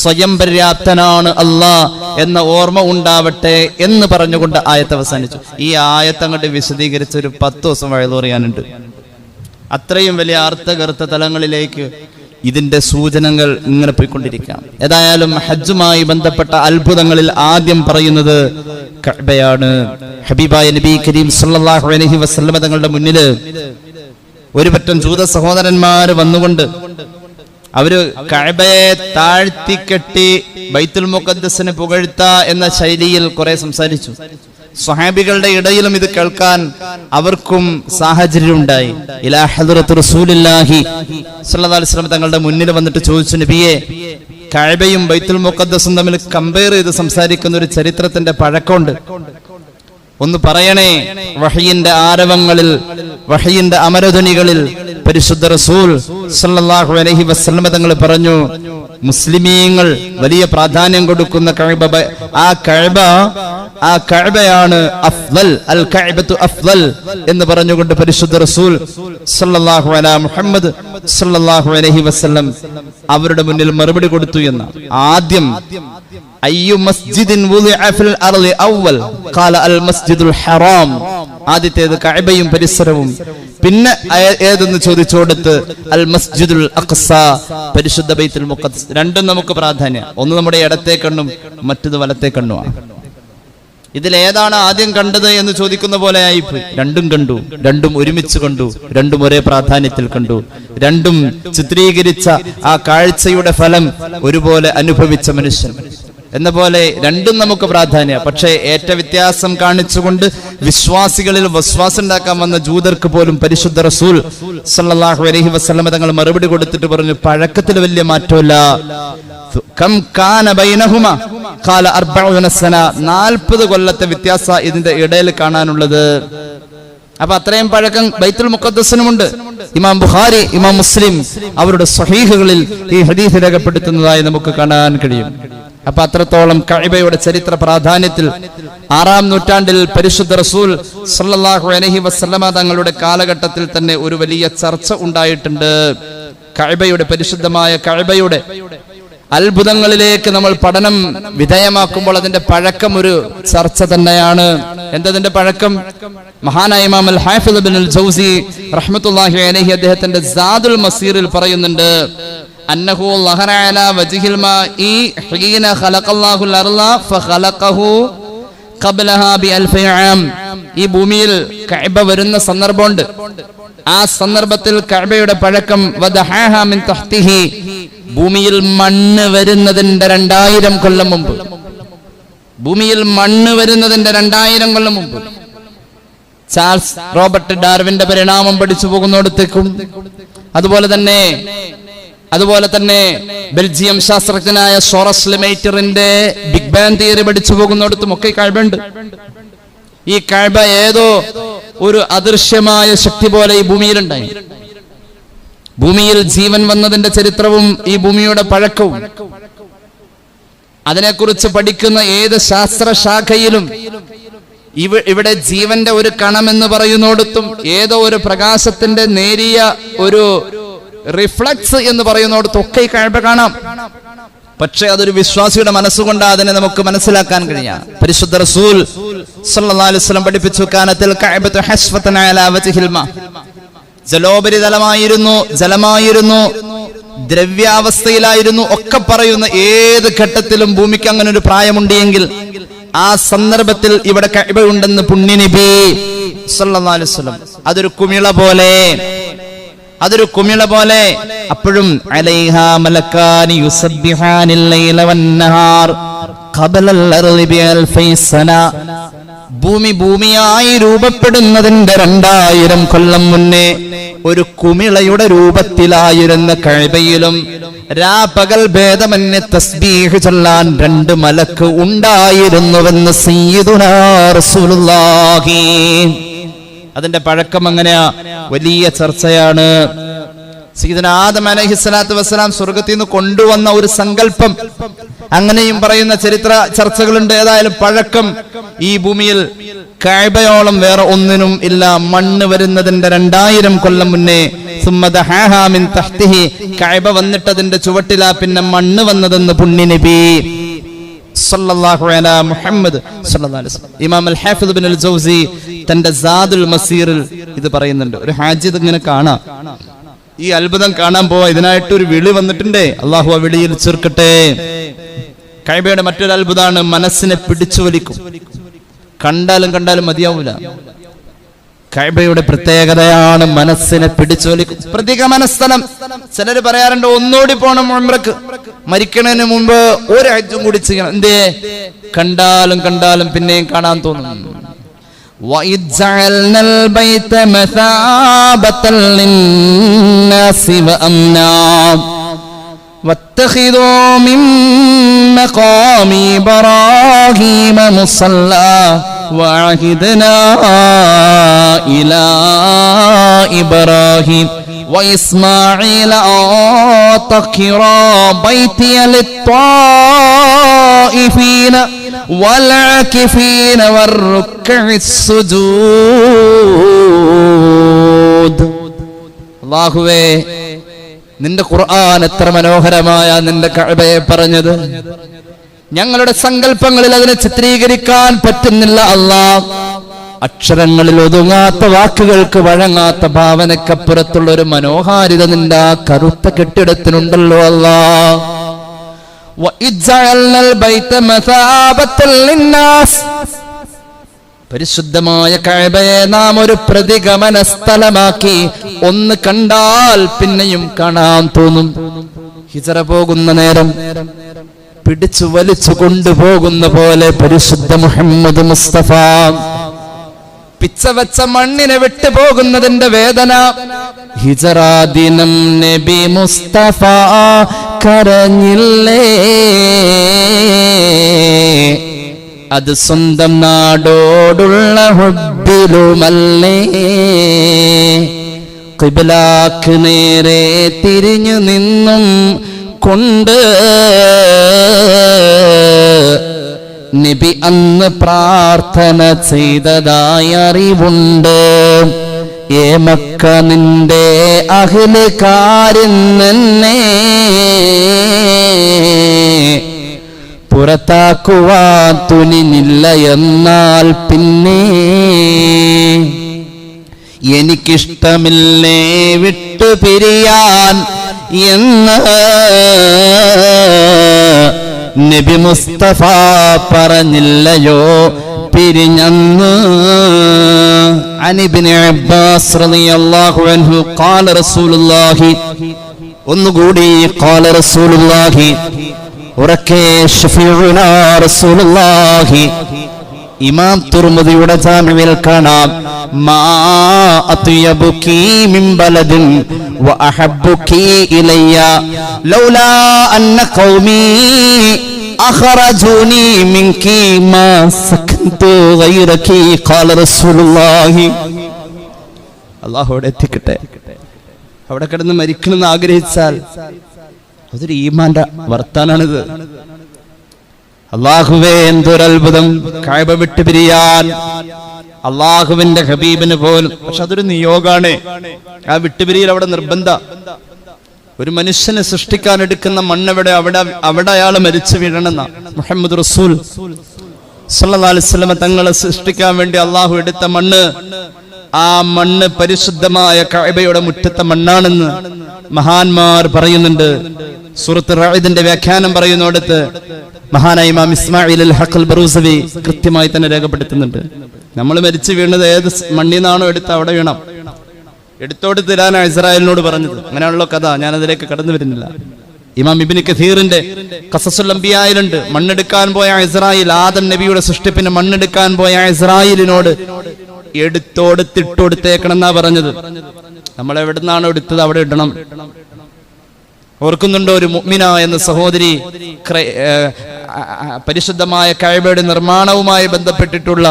സ്വയം പര്യാപ്തനാണ് അല്ലാഹ് എന്ന ഓർമ്മ ഉണ്ടാവട്ടെ എന്ന് പറഞ്ഞുകൊണ്ട് ആയത്ത് അവസാനിച്ചു. ഈ ആയത്ത് അങ്ങോട്ട് വിശദീകരിച്ച് ഒരു 10 ദിവസം വഴുതറിയാനുണ്ട്. അത്രയും വലിയ അർത്ഥകർത്ത തലങ്ങളിലേക്ക് ഇതിന്റെ സൂചനകൾ ഇങ്ങനെ പോയിക്കൊണ്ടിരിക്കാം. ഏതായാലും ഹജ്ജുമായി ബന്ധപ്പെട്ട അത്ഭുതങ്ങളിൽ ആദ്യം പറയുന്നത് കഅബയാണ്. ഹബീബായ നബി കരീം സല്ലല്ലാഹു അലൈഹി വസല്ലം തങ്ങളുടെ മുന്നിൽ ഒരു പറ്റം ജൂത സഹോദരന്മാർ വന്നുകൊണ്ട് അവര് കഅബയെ താഴ്ത്തിക്കെട്ടി ബൈത്തുൽ മുഖദ്ദസിനെ പുകഴ്ത്ത എന്ന ശൈലിയിൽ കുറെ സംസാരിച്ചു. സ്വഹാബികളുടെ ഇടയിലും ഇത് കേൾക്കാൻ അവർക്കും സാഹചര്യം ഉണ്ടായി. ഇലാ ഹദ്റത്ത് റസൂലുള്ളാഹി സ്വല്ലല്ലാഹു അലൈഹി വസല്ലം തങ്ങളുടെ മുന്നിൽ വന്നിട്ട് ചോദിച്ചു, നബിയെ, കഅബയും ബൈത്തുൽ മുഖദ്ദസും തമ്മിൽ കമ്പയർ ചെയ്ത് സംസാരിക്കുന്ന ഒരു ചരിത്രത്തിന്റെ പഴക്കമുണ്ട്, ഒന്ന് പറയണേ. വഹയിന്റെ ആരവങ്ങളിൽ, വഹയിന്റെ അമരധ്വനികളിൽ പരിശുദ്ധ റസൂൽ സല്ലല്ലാഹു അലൈഹി വസല്ലം തങ്ങൾ പറഞ്ഞു, മുസ്ലിമീങ്ങൾ വലിയ പ്രാധാന്യം കൊടുക്കുന്ന കഅബ, ആ കഅബയാണ് അഫ്ളൽ, അൽ കഅബത്തു അഫ്ളൽ എന്ന് പറഞ്ഞുകൊണ്ട് പരിശുദ്ധ റസൂൽ സല്ലല്ലാഹു അലാ മുഹമ്മദ് സല്ലല്ലാഹു അലൈഹി വസല്ലം അവരുടെ മുന്നിൽ മറുപടി കൊടുത്തു എന്ന്. ആദ്യം അയ്യു മസ്ജിദിൻ വുദിഅ ഫിൽ അർളി അവ്വൽ ഖാല അൽ മസ്ജിദുൽ ഹറാം, ആദ്യത്തേത് കഅബയും പരിസരവും. പിന്നെ ഏതെന്ന് ചോദിച്ചോടത്ത് അൽ മസ്ജിദുൽ അഖ്സ, പരിശുദ്ധ ബൈത്തുൽ മുഖദ്ദസ്. രണ്ടും നമുക്ക് പ്രാധാന്യം. ഒന്ന് നമ്മുടെ ഇടത്തെ കണ്ണും മറ്റത് വലത്തെ കണ്ണുമാണ്. ഇതിലേതാണ് ആദ്യം കണ്ടത് എന്ന് ചോദിക്കുന്ന പോലെ ആയിപ്പോയി. രണ്ടും കണ്ടു, രണ്ടും ഒരുമിച്ച് കണ്ടു, രണ്ടും ഒരേ പ്രാധാന്യത്തിൽ കണ്ടു. രണ്ടും ചിത്രീകരിച്ച ആ കാഴ്ചയുടെ ഫലം ഒരുപോലെ അനുഭവിച്ച മനുഷ്യൻ എന്ന പോലെ രണ്ടും നമുക്ക് പ്രാധാന്യം. പക്ഷേ ഏറ്റ വ്യത്യാസം കാണിച്ചുകൊണ്ട് വിശ്വാസികളിൽ വസ്വാസം ഉണ്ടാക്കാൻ വന്ന ജൂതർക്ക് പോലും പരിശുദ്ധ റസൂൽ സല്ലല്ലാഹു അലൈഹി വസല്ലം തങ്ങൾ മറുപടി കൊടുത്തിട്ട് പറഞ്ഞു, പഴക്കത്തിൽ വലിയ മാറ്റമില്ല. കം കാന ബൈനഹുമ ഖാല 40 സന, 40 കൊല്ലത്തെ വ്യത്യാസ ഇതിന്റെ ഇടയിൽ കാണാനുള്ളത്. അപ്പൊ അത്രയും പഴക്കം ബൈത്തുൽ മുഖദ്ദസിനുമുണ്ട്. ഇമാം ബുഖാരി, ഇമാം മുസ്ലിം അവരുടെ സ്വഹീഹുകളിൽ ഈ ഹദീസ് രേഖപ്പെടുത്തുന്നതായി നമുക്ക് കാണാൻ കഴിയും. അപ്പൊ അത്രത്തോളം കഅബയുടെ ചരിത്ര പ്രാധാന്യത്തിൽ 6-ാം നൂറ്റാണ്ടിൽ പരിശുദ്ധ റസൂൽ സല്ലല്ലാഹു അലൈഹി വസല്ലമ തങ്ങളുടെ കാലഘട്ടത്തിൽ തന്നെ ഒരു വലിയ ചർച്ച ഉണ്ടായിട്ടുണ്ട്. കഅബയുടെ, പരിശുദ്ധമായ കഅബയുടെ അത്ഭുതങ്ങളിലേക്ക് നമ്മൾ പഠനം വിധേയമാക്കുമ്പോൾ അതിന്റെ പഴക്കം ഒരു ചർച്ച തന്നെയാണ്. എന്തതിന്റെ പഴക്കം? മഹാനായ ഇമാം അൽ ഹാഫിദ് ഇബ്നുൽ ജൗസി റഹ്മത്തുള്ളാഹി അലൈഹി അദ്ദേഹത്തിന്റെ സാദുൽ മസീറിൽ പറയുന്നുണ്ട്, അന്നഹു ലഹറ അലാ വജ്ഹിൽ മാഇ ഹീന ഖലഖല്ലാഹുൽ അർള ഫഖലഖഹു ഖബ്ലഹാ ബി1000 ആം. ഈ ഭൂമിയിൽ കഅബ വരുന്ന സന്ദർഭമുണ്ട്. ആ സന്ദർഭത്തിൽ കഅബയുടെ പഴക്കം വദഹാഹാ മിൻ തഹ്തിഹി, ഭൂമിയിൽ മണ്ണ് വരുന്നതിന്റെ 2000 കൊല്ലം മുമ്പ്, ഭൂമിയിൽ മണ്ണ് വരുന്നതിന്റെ 2000 കൊല്ലം മുമ്പ്. ചാൾസ് റോബർട്ട് ഡാർവിന്റെ പരിണാമം പഠിച്ചു പോകുന്നിടത്തേക്കും അതുപോലെ തന്നെ ബെൽജിയം ശാസ്ത്രജ്ഞനായ സോറസ് ലെമൈറ്ററിന്റെ ബിഗ് ബാങ് തിയറി പഠിച്ചു പോകുന്നിടത്തും ഒക്കെ കഅബയുണ്ട്. ഈ കഅബ ഏതോ ഒരു അദൃശ്യമായ ശക്തി പോലെ ഈ ഭൂമിയിലുണ്ടായി. ഭൂമിയിൽ ജീവൻ വന്നതിന്റെ ചരിത്രവും ഈ ഭൂമിയുടെ പഴക്കവും അതിനെക്കുറിച്ച് പഠിക്കുന്ന ഏത് ശാസ്ത്രശാഖയിലും ഇവിടെ ജീവന്റെ ഒരു കണമെന്ന് പറയുന്നിടത്തും ഏതോ ഒരു പ്രകാശത്തിന്റെ നേരിയ ഒരു റിഫ്ലക്സ് എന്ന് പറയുന്നിടത്തൊക്കെ ഈ കഅബ കാണാം. പക്ഷേ അതൊരു വിശ്വാസിയുടെ മനസ്സുകൊണ്ട് അതിനെ നമുക്ക് മനസ്സിലാക്കാൻ കഴിയാം. പരിശുദ്ധ റസൂൽ സല്ലല്ലാഹു അലൈഹി വസല്ലം പഠിപ്പിച്ചു, കാനത്തിൽ കഅബത്തു ഹസ്ഫതൻ അലാ വജ്ഹിൽ മാ, ജലമായിരുന്നു, ദ്രവ്യാവസ്ഥയിലായിരുന്നു ഒക്കെ പറയുന്ന ഏത് ഘട്ടത്തിലും ഭൂമിക്ക് അങ്ങനെ ഒരു പ്രായമുണ്ടെങ്കിൽ ആ സന്ദർഭത്തിൽ ഇവിടെ കഅബ ഉണ്ടെന്ന് പുണ്യനബി സല്ലല്ലാഹു അലൈഹി വസല്ലം. അതൊരു കുമിള പോലെ അപ്പോഴും അലൈഹാ മലക്കാനി യുസബ്ബിഹാനിൽ ലൈല വന്നഹാർ ഖബലൽ അർളി ബി1000 സന, ഭൂമിയായി രൂപപ്പെടുന്നതിന്റെ 2000 കൊല്ലം മുന്നേ ഒരു കുമിളയുടെ രൂപത്തിലായിരുന്ന കഅബയിലും രാപകൽ ഭേദമന്യേ തസ്ബീഹ് ചൊല്ലാൻ 2 മലക്ക് ഉണ്ടായിരുന്നുവെന്ന് സയ്യിദുനാ റസൂലുള്ളാഹി. അതിന്റെ പഴക്കം അങ്ങനെയാ, വലിയ ചർച്ചയാണ്. സയ്യിദുനാ ആദം അലൈഹിസ്സലാത്തു വസ്സലാം സ്വർഗ്ഗത്തിൽ നിന്ന് കൊണ്ടുവന്ന ഒരു സങ്കല്പം, അങ്ങനെയും പറയുന്ന ചരിത്ര ചർച്ചകളുണ്ട്. ഏതായാലും പഴക്കം ഈ ഭൂമിയിൽ കഅബയോളം വേറെ ഒന്നിനും ഇല്ല. മണ്ണ് വരുന്നതിന്റെ 2000 കൊല്ലം മുന്നേ സുമ്മദഹാഹാ മിൻ തഹ്തിഹി, കഅബ വന്നിട്ടതിന്റെ ചുവട്ടിലാ പിന്നെ മണ്ണ് വന്നതെന്ന് പുണ്യനബി സല്ലല്ലാഹു അലാ മുഹമ്മദ് സല്ലല്ലാഹു അലൈഹി വസല്ലം. ഇമാം അൽ ഹാഫിദ് ഇബ്നുൽ ജൗസി തന്റെ സാദുൽ മസീറിൽ ഇത് പറയുന്നുണ്ട്. ഒരു ഹാജി ഇങ്ങനെ കാണാം, ഈ അത്ഭുതം കാണാൻ പോവാ. ഇതിനായിട്ടൊരു വിളി വന്നിട്ടുണ്ടേ, അള്ളാഹു ആ വിളിയിൽ ചേർക്കട്ടെ. കഅബയുടെ മറ്റൊരു അത്ഭുതമാണ്, മനസ്സിനെ പിടിച്ചു വലിക്കും. കണ്ടാലും മതിയാവൂല. കഅബയുടെ പ്രത്യേകതയാണ് മനസ്സിനെ പിടിച്ചു വലിക്കും. പ്രതിഗമന സ്ഥലം. ചിലര് പറയാറുണ്ട് ഒന്നുകൂടി പോണം ഉംറക്ക്, മരിക്കണതിന് മുമ്പ് ഒരു ഹജ്ജും കൂടി ചെയ്യണം. എന്തേ? കണ്ടാലും പിന്നെയും കാണാൻ തോന്നും. وَإِذْ جَعَلْنَا الْبَيْتَ مَثَابَةً لِلنَّاسِ وَأَمْنًا وَاتَّخِذُوا مِن مَّقَامِ إِبْرَاهِيمَ مُصَلًّى وَعَهِدْنَا إِلَى إِبْرَاهِيمَ وَإِسْمَاعِيلَ أَن طَهِّرَا بَيْتِيَ لِلطَّائِفِينَ والعاكفين والركع السجود. അല്ലാഹുവേ, നിന്റെ ഖുർആൻ എത്ര മനോഹരമായ നിന്റെ കഅബയെ പറഞ്ഞത്. ഞങ്ങളുടെ സങ്കല്പങ്ങളിൽ അതിനെ ചിത്രീകരിക്കാൻ പറ്റുന്നില്ല അല്ലാഹ്. അക്ഷരങ്ങളിൽ ഒതുങ്ങാത്ത, വാക്കുകൾക്ക് വഴങ്ങാത്ത ഭാവനക്കപ്പുറത്തുള്ള ഒരു മനോഹാരിത നിന്റെ ആ കറുത്ത കെട്ടിടത്തിനുണ്ടല്ലോ അല്ലാഹ്. പരിശുദ്ധമായ കഅബയെ നാം ഒരു പ്രതിഗമന സ്ഥലമാക്കി. ഒന്ന് കണ്ടാൽ പിന്നെയും കാണാൻ തോന്നും. ഹിജറ പോകുന്ന നേരം പിടിച്ചു വലിച്ചു കൊണ്ടുപോകുന്ന പോലെ പരിശുദ്ധ മുഹമ്മദ് മുസ്തഫ പിച്ചവച്ച മണ്ണിനെ വിട്ടു പോകുന്നതിന്റെ വേദന. ഹിജറ ദിനം നബി മുസ്തഫ കരഞ്ഞില്ലേ, അത് സ്വന്തം നാടോടുള്ള ഹുബ്ബിലുമല്ലേ. ഖിബ്ലാക്ക് നേരെ തിരിഞ്ഞു നിന്നും കൊണ്ട് നബി അന്ന് പ്രാർത്ഥന ചെയ്തതായി അറിവുണ്ട്. ഏ മക്ക, നിന്റെ അഹ്ലുകാരെന്നെ പുറത്താക്കുവാൻ തുനിഞ്ഞില്ല. എന്നാൽ പിന്നെ എനിക്കിഷ്ടമില്ലേ വിട്ടു പിരിയാൻ എന്ന് നബി മുസ്തഫ പറഞ്ഞില്ലയോ പിരിഞ്ഞന്ന്. അൻ ഇബ്നു അബ്ബാസ് റളിയല്ലാഹു അൻഹു ഖാല റസൂലുള്ളാഹി, ഒന്നുകൂടി ഖാല റസൂലുള്ളാഹി, ഉറക്കെ ശഫീഉനാ റസൂലുള്ളാഹി. ഇമാം തുർമുദിയുടെ ജാമിഉൽ കാണാം, മാ അത്യബുകി മിൻ ബലദിൻ വ അഹബ്ബുകി ഇലയ്യ ലൗലാ അന്ന ഖൗമി അഖറജൂനി മിൻകി മാ സകൻതു ഗൈറകി ഖാല റസൂലുള്ളാഹി. അല്ലാഹു അവിടെ എത്തിക്കട്ടെ. അവിടെ കിടന്ന് മരിക്കണമെന്ന് ആഗ്രഹിച്ചാൽ അതൊരു ഈമാന്റെ വർത്താനാണിത്. അല്ലാഹുവേ, എന്തൊരത്ഭുതം. കഅബ വിട്ടു പിരിയാൻ അള്ളാഹുവിന്റെ ഹബീബിന് പോലും. പക്ഷെ അതൊരു നിയോഗാണ്. ആ വിട്ടുപിരിയിൽ അവിടെ നിർബന്ധ. ഒരു മനുഷ്യനെ സൃഷ്ടിക്കാൻ എടുക്കുന്ന മണ്ണെവിടെ, അവിടെ അയാൾ മരിച്ചു വീഴണമെന്ന മുഹമ്മദ് റസൂൽ സല്ലല്ലാഹു അലൈഹി വസല്ലം തങ്ങളെ സൃഷ്ടിക്കാൻ വേണ്ടി അള്ളാഹു എടുത്ത മണ്ണ്. ആ മണ്ണ് പരിശുദ്ധമായ കഅബയുടെ മുറ്റത്തെ മണ്ണാണെന്ന് മഹാന്മാർ പറയുന്നുണ്ട്. സൂറത്ത് റഅദിന്റെ വ്യാഖ്യാനം പറയുന്നിടത്ത് മഹാനായ ഇമാം ഇസ്മാഈൽ അൽ ഹഖ് അൽ ബറൂസവി കൃത്യമായി തന്നെ രേഖപ്പെടുത്തുന്നുണ്ട്. നമ്മൾ മരിച്ചു വീണത് ഏത് മണ്ണിൽ നിന്നാണോ എടുത്ത് അവിടെ വീണം. എടുത്തോട്ട് തരാനാണ് ഇസ്രായേലിനോട് പറഞ്ഞത്. അങ്ങനെയാണല്ലോ കഥ. ഞാനതിലേക്ക് കടന്നു വരുന്നില്ല. ഇമാം ഇബ്നു കഥീറിന്റെ ഖസസുൽ അംബിയായിലുണ്ട്, മണ്ണെടുക്കാൻ പോയ ഇസ്രായേൽ, ആദം നബിയുടെ സൃഷ്ടിപ്പിന് മണ്ണെടുക്കാൻ പോയ ഇസ്രായേലിനോട് എടുത്തോടുത്തിട്ടൊടുത്തേക്കണം എന്നാ പറഞ്ഞത്. നമ്മൾ എവിടെ നിന്നാണോ എടുത്തത് അവിടെ ഇടണം. ഓർക്കുന്നുണ്ടോ, ഒരു മുഅ്മിന എന്ന സഹോദരി പരിശുദ്ധമായ കഅബയുടെ നിർമ്മാണവുമായി ബന്ധപ്പെട്ടിട്ടുള്ള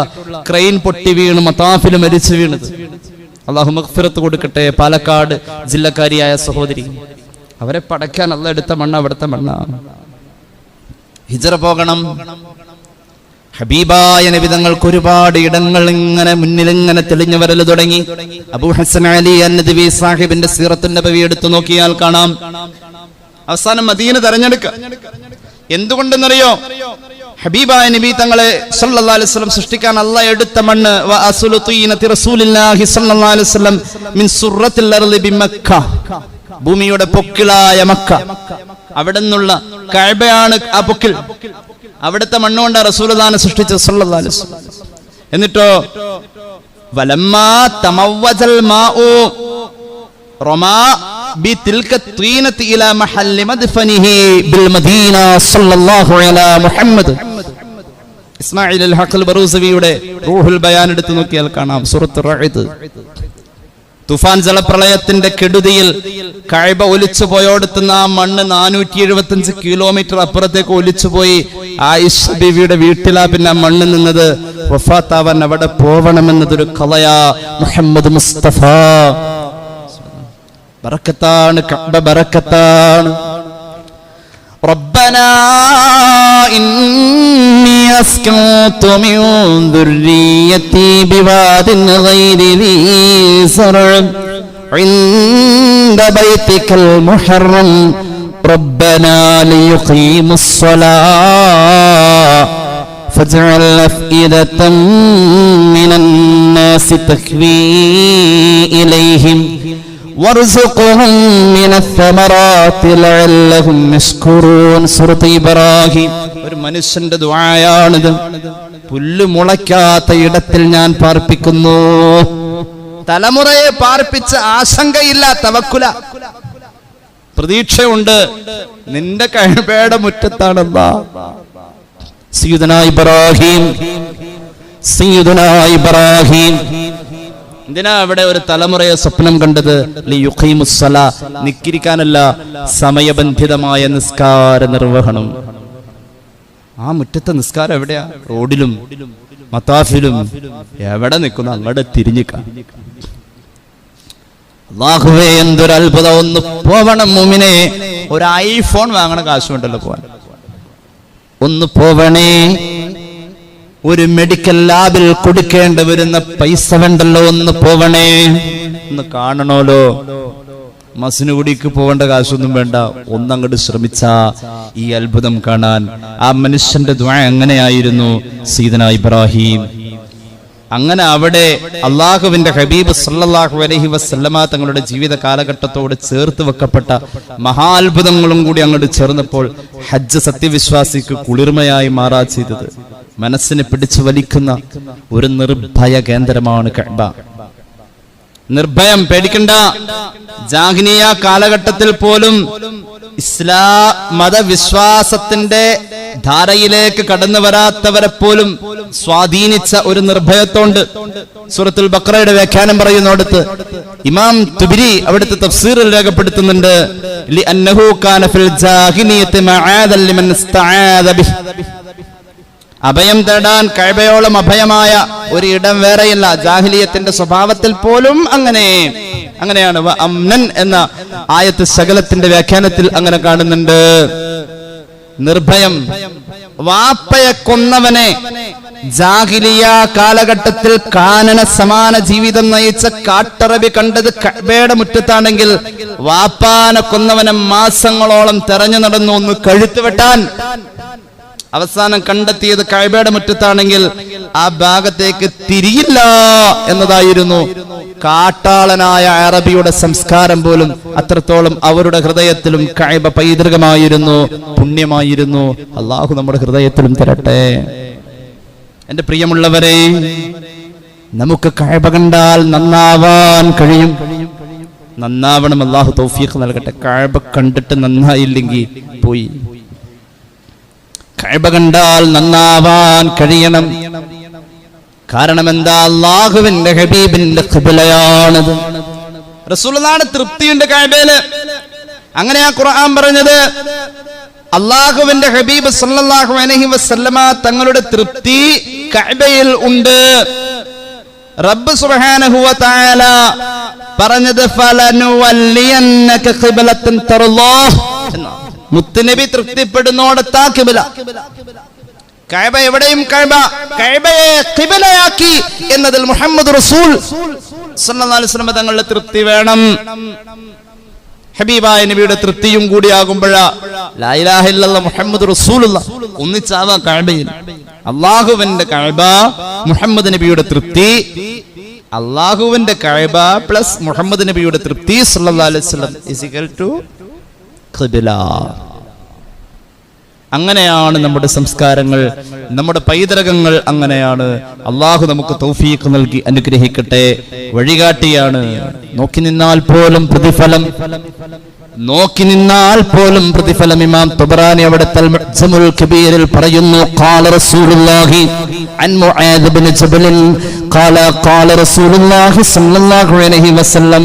ക്രെയിൻ പൊട്ടി വീണ് മതാഫിൽ മരിച്ചു വീണത്. അല്ലാഹു മഗ്ഫിറത്ത് കൊടുക്കട്ടെ. പാലക്കാട് ജില്ലക്കാരിയായ സഹോദരി. അവരെ പടയ്ക്കാൻ അല്ലാഹു എടുത്ത മണ്ണ് അവിടുത്തെ മണ്ണാണ്. ഹിജ്റ പോകണം. ഹബീബായ നബി തങ്ങൾക്ക് ഒരുപാട് ഇടങ്ങൾ ഇങ്ങനെ മുന്നിൽ ഇങ്ങനെ തെളിഞ്ഞു വരൽ തുടങ്ങി. അബൂ ഹസൻ അലി അൻ-നദ്വി സാഹിബിന്റെ സീറത്തുൻ നബവി എടുത്തു നോക്കിയാൽ കാണാം. അവസാനം മദീന തെരഞ്ഞെടുക്കുക. എന്തുകൊണ്ടെന്നറിയോ? ഹബീബായ നബി തങ്ങളെ സല്ലല്ലാഹു അലൈഹി വസല്ലം സൃഷ്ടിക്കാൻ അല്ലാഹു എടുത്ത മണ്ണ്. വ അസ്ലു തീനത്തി റസൂലില്ലാഹി സല്ലല്ലാഹു അലൈഹി വസല്ലം മിൻ സുറത്തിൽ അർളി ബിമക്ക. ഭൂമിയുടെ പൊക്കിളായ മക്ക, അവിടെ നിന്നുള്ള കഅബയാണ് ആ പൊക്കിൽ. അവിടുത്തെ മണ്ണുകൊണ്ട് റസൂലുള്ളാഹിനെ സൃഷ്ടിച്ചത് സല്ലല്ലാഹു അലൈഹി വസല്ലം. എന്നിട്ടോ വലമ്മാ തമവ്വജൽ മാഉ റമാ ബിതിൽക ത്വീനതി ഇലാ മഹല്ലി മദ്ഫനിഹി ബിൽ മദീന സല്ലല്ലാഹു അലാ മുഹമ്മദ്. ഇസ്മായിൽ അൽ ഹഖൽ ബറൂസവിയുടെ റൂഹുൽ ബയാൻ എടുത്തു നോക്കിയാൽ കാണാം, സൂറത്തുർ റഅദ്. തുഫാൻ ജലപ്രളയത്തിന്റെ കെടുതിയിൽ കഅബ ഒലിച്ചു പോയോടുത്തുന്ന ആ മണ്ണ് 475 കിലോമീറ്റർ അപ്പുറത്തേക്ക് ഒലിച്ചുപോയി. ആയിഷ ബീവിയുടെ വീട്ടിലാ പിന്നെ മണ്ണ് നിന്നത്. വഫാത്താവാൻ അവിടെ പോവണമെന്നതൊരു ഖളയാ. മുഹമ്മദ് മുസ്തഫ ബറക്കത്താണ്, കഅബ ബറക്കത്താണ്. റബ്ബനാ ഇന്നി അസ്കൻതു മിൻ ദുർരിയതി ബിവാദിൻ ഗൈരി ദീ സറഅ ഇൻദ ബൈതികൽ മുഹറം റബ്ബനാ ലിയുഖീമുസ് സ്വലാ ഫജ്അൽ അഫ്ഇദതൻ മിനൻ നാസി തഖ്വീ ഇലൈഹിം വർസുഖ്ഹും മിനസ്-സമറാത്തി ലഅല്ലഹും യശ്കുറൂൻ. സൂറത്ത് ഇബ്രാഹിം. ഒരു മനുഷ്യന്റെ ദുആയാണിത്. പുല്ല് മുളയ്ക്കാത്ത ഇടത്തിൽ ഞാൻ പാർപ്പിക്കുന്നു. തലമുറയെ പാർപ്പിച്ച ആശങ്കയില്ല, തവക്കുല, പ്രതീക്ഷയുണ്ട്. നിന്റെ കഅബയുടെ മുറ്റത്താണ് അല്ലാഹ്. സയ്യിദുനാ ഇബ്രാഹിം, സയ്യിദുനാ ഇബ്രാഹിം എന്തിനാ അവിടെ ഒരു തലമുറയെ സ്വപ്നം കണ്ടത്? ലിയുഖീമുസ്സലാ, നിസ്കരിക്കാനല്ല, സമയബന്ധിതമായ നിസ്കാര നിർവഹണം. ആ മുറ്റത്തെ നിസ്കാരം എവിടെയാ? റോഡിലും മത്താഫിലും. എവിടെ നിൽക്കുന്നു? അങ്ങോട്ട് തിരിഞ്ഞിക്കാം. അല്ലാഹുവേ, എന്തൊരു അത്ഭുതം! ഒന്ന് പോവണം മുഅ്മിനേ. ഒരു ഐഫോൺ വാങ്ങണ കാശുണ്ടല്ലോ പോവാൻ. ഒന്ന് പോവണേ. ഒരു മെഡിക്കൽ ലാബിൽ കൊടുക്കേണ്ടി വരുന്ന പൈസ വേണ്ടല്ലോ, ഒന്ന് പോവണേ. ഒന്ന് കാണണോലോ. മസ്നുഗുഡിക്ക് പോവേണ്ട കാശൊന്നും വേണ്ട. ഒന്നങ്ങോട്ട് ശ്രമിച്ചാ ഈ അത്ഭുതം കാണാൻ. ആ മനുഷ്യന്റെ ദുആ എങ്ങനെയായിരുന്നു? സയ്യിദുനാ ഇബ്രാഹിം. അങ്ങനെ അവിടെ അള്ളാഹുവിന്റെ ഹബീബ് സല്ലല്ലാഹു അലൈഹി വസല്ലമ തങ്ങളുടെ ജീവിത കാലഘട്ടത്തോട് ചേർത്ത് വെക്കപ്പെട്ട മഹാത്ഭുതങ്ങളും കൂടി അങ്ങോട്ട് ചേർന്നപ്പോൾ ഹജ്ജ് സത്യവിശ്വാസിക്ക് കുളിർമയായി മാറാ ചെയ്തത്. മനസ്സിനെ പിടിച്ചു വലിക്കുന്ന ഒരു നിർഭയ കേന്ദ്രമാണ് കഅബ. നിർഭയം, പേടിക്കണ്ട. ജാഹിലിയ കാലഘട്ടത്തിൽ പോലും ഇസ്ലാം മതവിശ്വാസത്തിന്റെ ധാരയിലേക്ക് കടന്നു വരാത്തവരെ പോലും സ്വാധീനിച്ച ഒരു നിർഭയത്തോണ്ട്. സൂറത്തുൽ ബഖറയുടെ വ്യാഖ്യാനം പറയുന്നിടത്ത് ഇമാം തുബരി അവിടുത്തെ തഫ്സീറിൽ രേഖപ്പെടുത്തുന്നുണ്ട്, ലിഅന്നഹു കാന ഫിൽ ജാഹിലിയത്തി മആദൻ ലിമൻ ഇസ്തആദ ബിഹി. അഭയം തേടാൻ കഅബയോളം അഭയമായ ഒരു ഇടം വേറെയില്ല. ജാഹിലിയത്തിന്റെ സ്വഭാവത്തിൽ പോലും അങ്ങനെയാണ്. അംനൻ എന്ന ആയത്ത് സകലത്തിന്റെ വ്യാഖ്യാനത്തിൽ അങ്ങനെ കാണുന്നുണ്ട്. നിർഭയം. വാപ്പയെ കൊന്നവനെ ജാഹിലിയ കാലഘട്ടത്തിൽ കാനന സമാന ജീവിതം നയിച്ച കാട്ടറബി കണ്ടത് കഅബയുടെ മുറ്റത്താണെങ്കിൽ വാപ്പാനെ കൊന്നവനെ മാസങ്ങളോളം തെരഞ്ഞു നടന്നു ഒന്ന് കഴുത്ത് വെട്ടാൻ. അവസാനം കണ്ടെത്തിയത് കഅബയുടെ മുറ്റത്താണെങ്കിൽ ആ ഭാഗത്തേക്ക് തിരിയില്ല എന്നതായിരുന്നു. കാട്ടാളനായ അറബിയുടെ സംസ്കാരം പോലും അത്രത്തോളം അവരുടെ ഹൃദയത്തിലും കഅബ പൈതൃകമായിരുന്നു, പുണ്യമായിരുന്നു. അല്ലാഹു നമ്മുടെ ഹൃദയത്തിലും തരട്ടെ. എന്റെ പ്രിയമുള്ളവരെ, നമുക്ക് കഅബ കണ്ടാൽ നന്നാവാൻ കഴിയും. നന്നാവണം. അല്ലാഹു തൗഫീഖ് നൽകട്ടെ. കഅബ കണ്ടിട്ട് നന്നായില്ലെങ്കിൽ പോയി. കഅബ കണ്ടാൽ നന്നാവാൻ കഴിയണം. കാരണം എന്താ? അല്ലാഹുവിന്റെ ഹബീബിന്റെ ഖിബ്ലയാണത്. റസൂലുള്ളാഹിയുടെ തൃപ്തിയുണ്ട് കഅബയില്. അങ്ങനെയാ ഖുർആൻ പറഞ്ഞത്. അല്ലാഹുവിന്റെ ഹബീബ് സല്ലല്ലാഹു അലൈഹി വസല്ലമ തങ്ങളുടെ തൃപ്തി കഅബയിൽ ഉണ്ട്. റബ്ബ് സുബ്ഹാനഹു വ തആല പറഞ്ഞത് ഫലനുവല്ലിയന്നക ഖിബ്ലതൻ തർല്ലാഹ്. മുത്തുനബി തൃപ്തിപ്പെടുന്നോടത്താ ഖിബ്ല. കഅബ എവിടെയും കഅബയെ ഖിബ്ലയാക്കി എന്നതിൽ മുഹമ്മദ് റസൂൽ സല്ലല്ലാഹു അലൈഹി വസല്ലം തങ്ങളുടെ തൃപ്തി വേണം. ഹബീബായ നബിയുടെ തൃപ്തിയും കൂടിയാകുമ്പോഴാ ലാ ഇലാഹ ഇല്ലല്ലാഹ് മുഹമ്മദ് റസൂലുള്ളാഹ് ഒന്നിച്ചാവാ കഅബയിൽ. അല്ലാഹുവിന്റെ കഅബ, മുഹമ്മദ് നബിയുടെ തൃപ്തി, അള്ളാഹുവിന്റെ കഅബ പ്ലസ് മുഹമ്മദ് നബിയുടെ തൃപ്തി സല്ലല്ലാഹു അലൈഹി വസല്ലം ഈസ് ഈക്വൽ ടു ഖിബ്ല. അങ്ങനെയാണ് നമ്മുടെ സംസ്കാരങ്ങൾ, നമ്മുടെ പൈതൃകങ്ങൾ അങ്ങനെയാണ്. അള്ളാഹു നമുക്ക് തൗഫീഖ് നൽകി അനുഗ്രഹിക്കട്ടെ. വഴികാട്ടിയാണ്. നോക്കി നിന്നാൽ പോലും പ്രതിഫലം ഇമാം തബറാനി അവിടുത്തെ മുഅ്ജമുൽ കബീറിൽ പറയുന്നു, ഖാല റസൂലുള്ളാഹി അൻ മുആദ് ഇബ്നു ജബൽ ഖാല റസൂലുള്ളാഹി സ്വല്ലല്ലാഹു അലൈഹി വസല്ലം,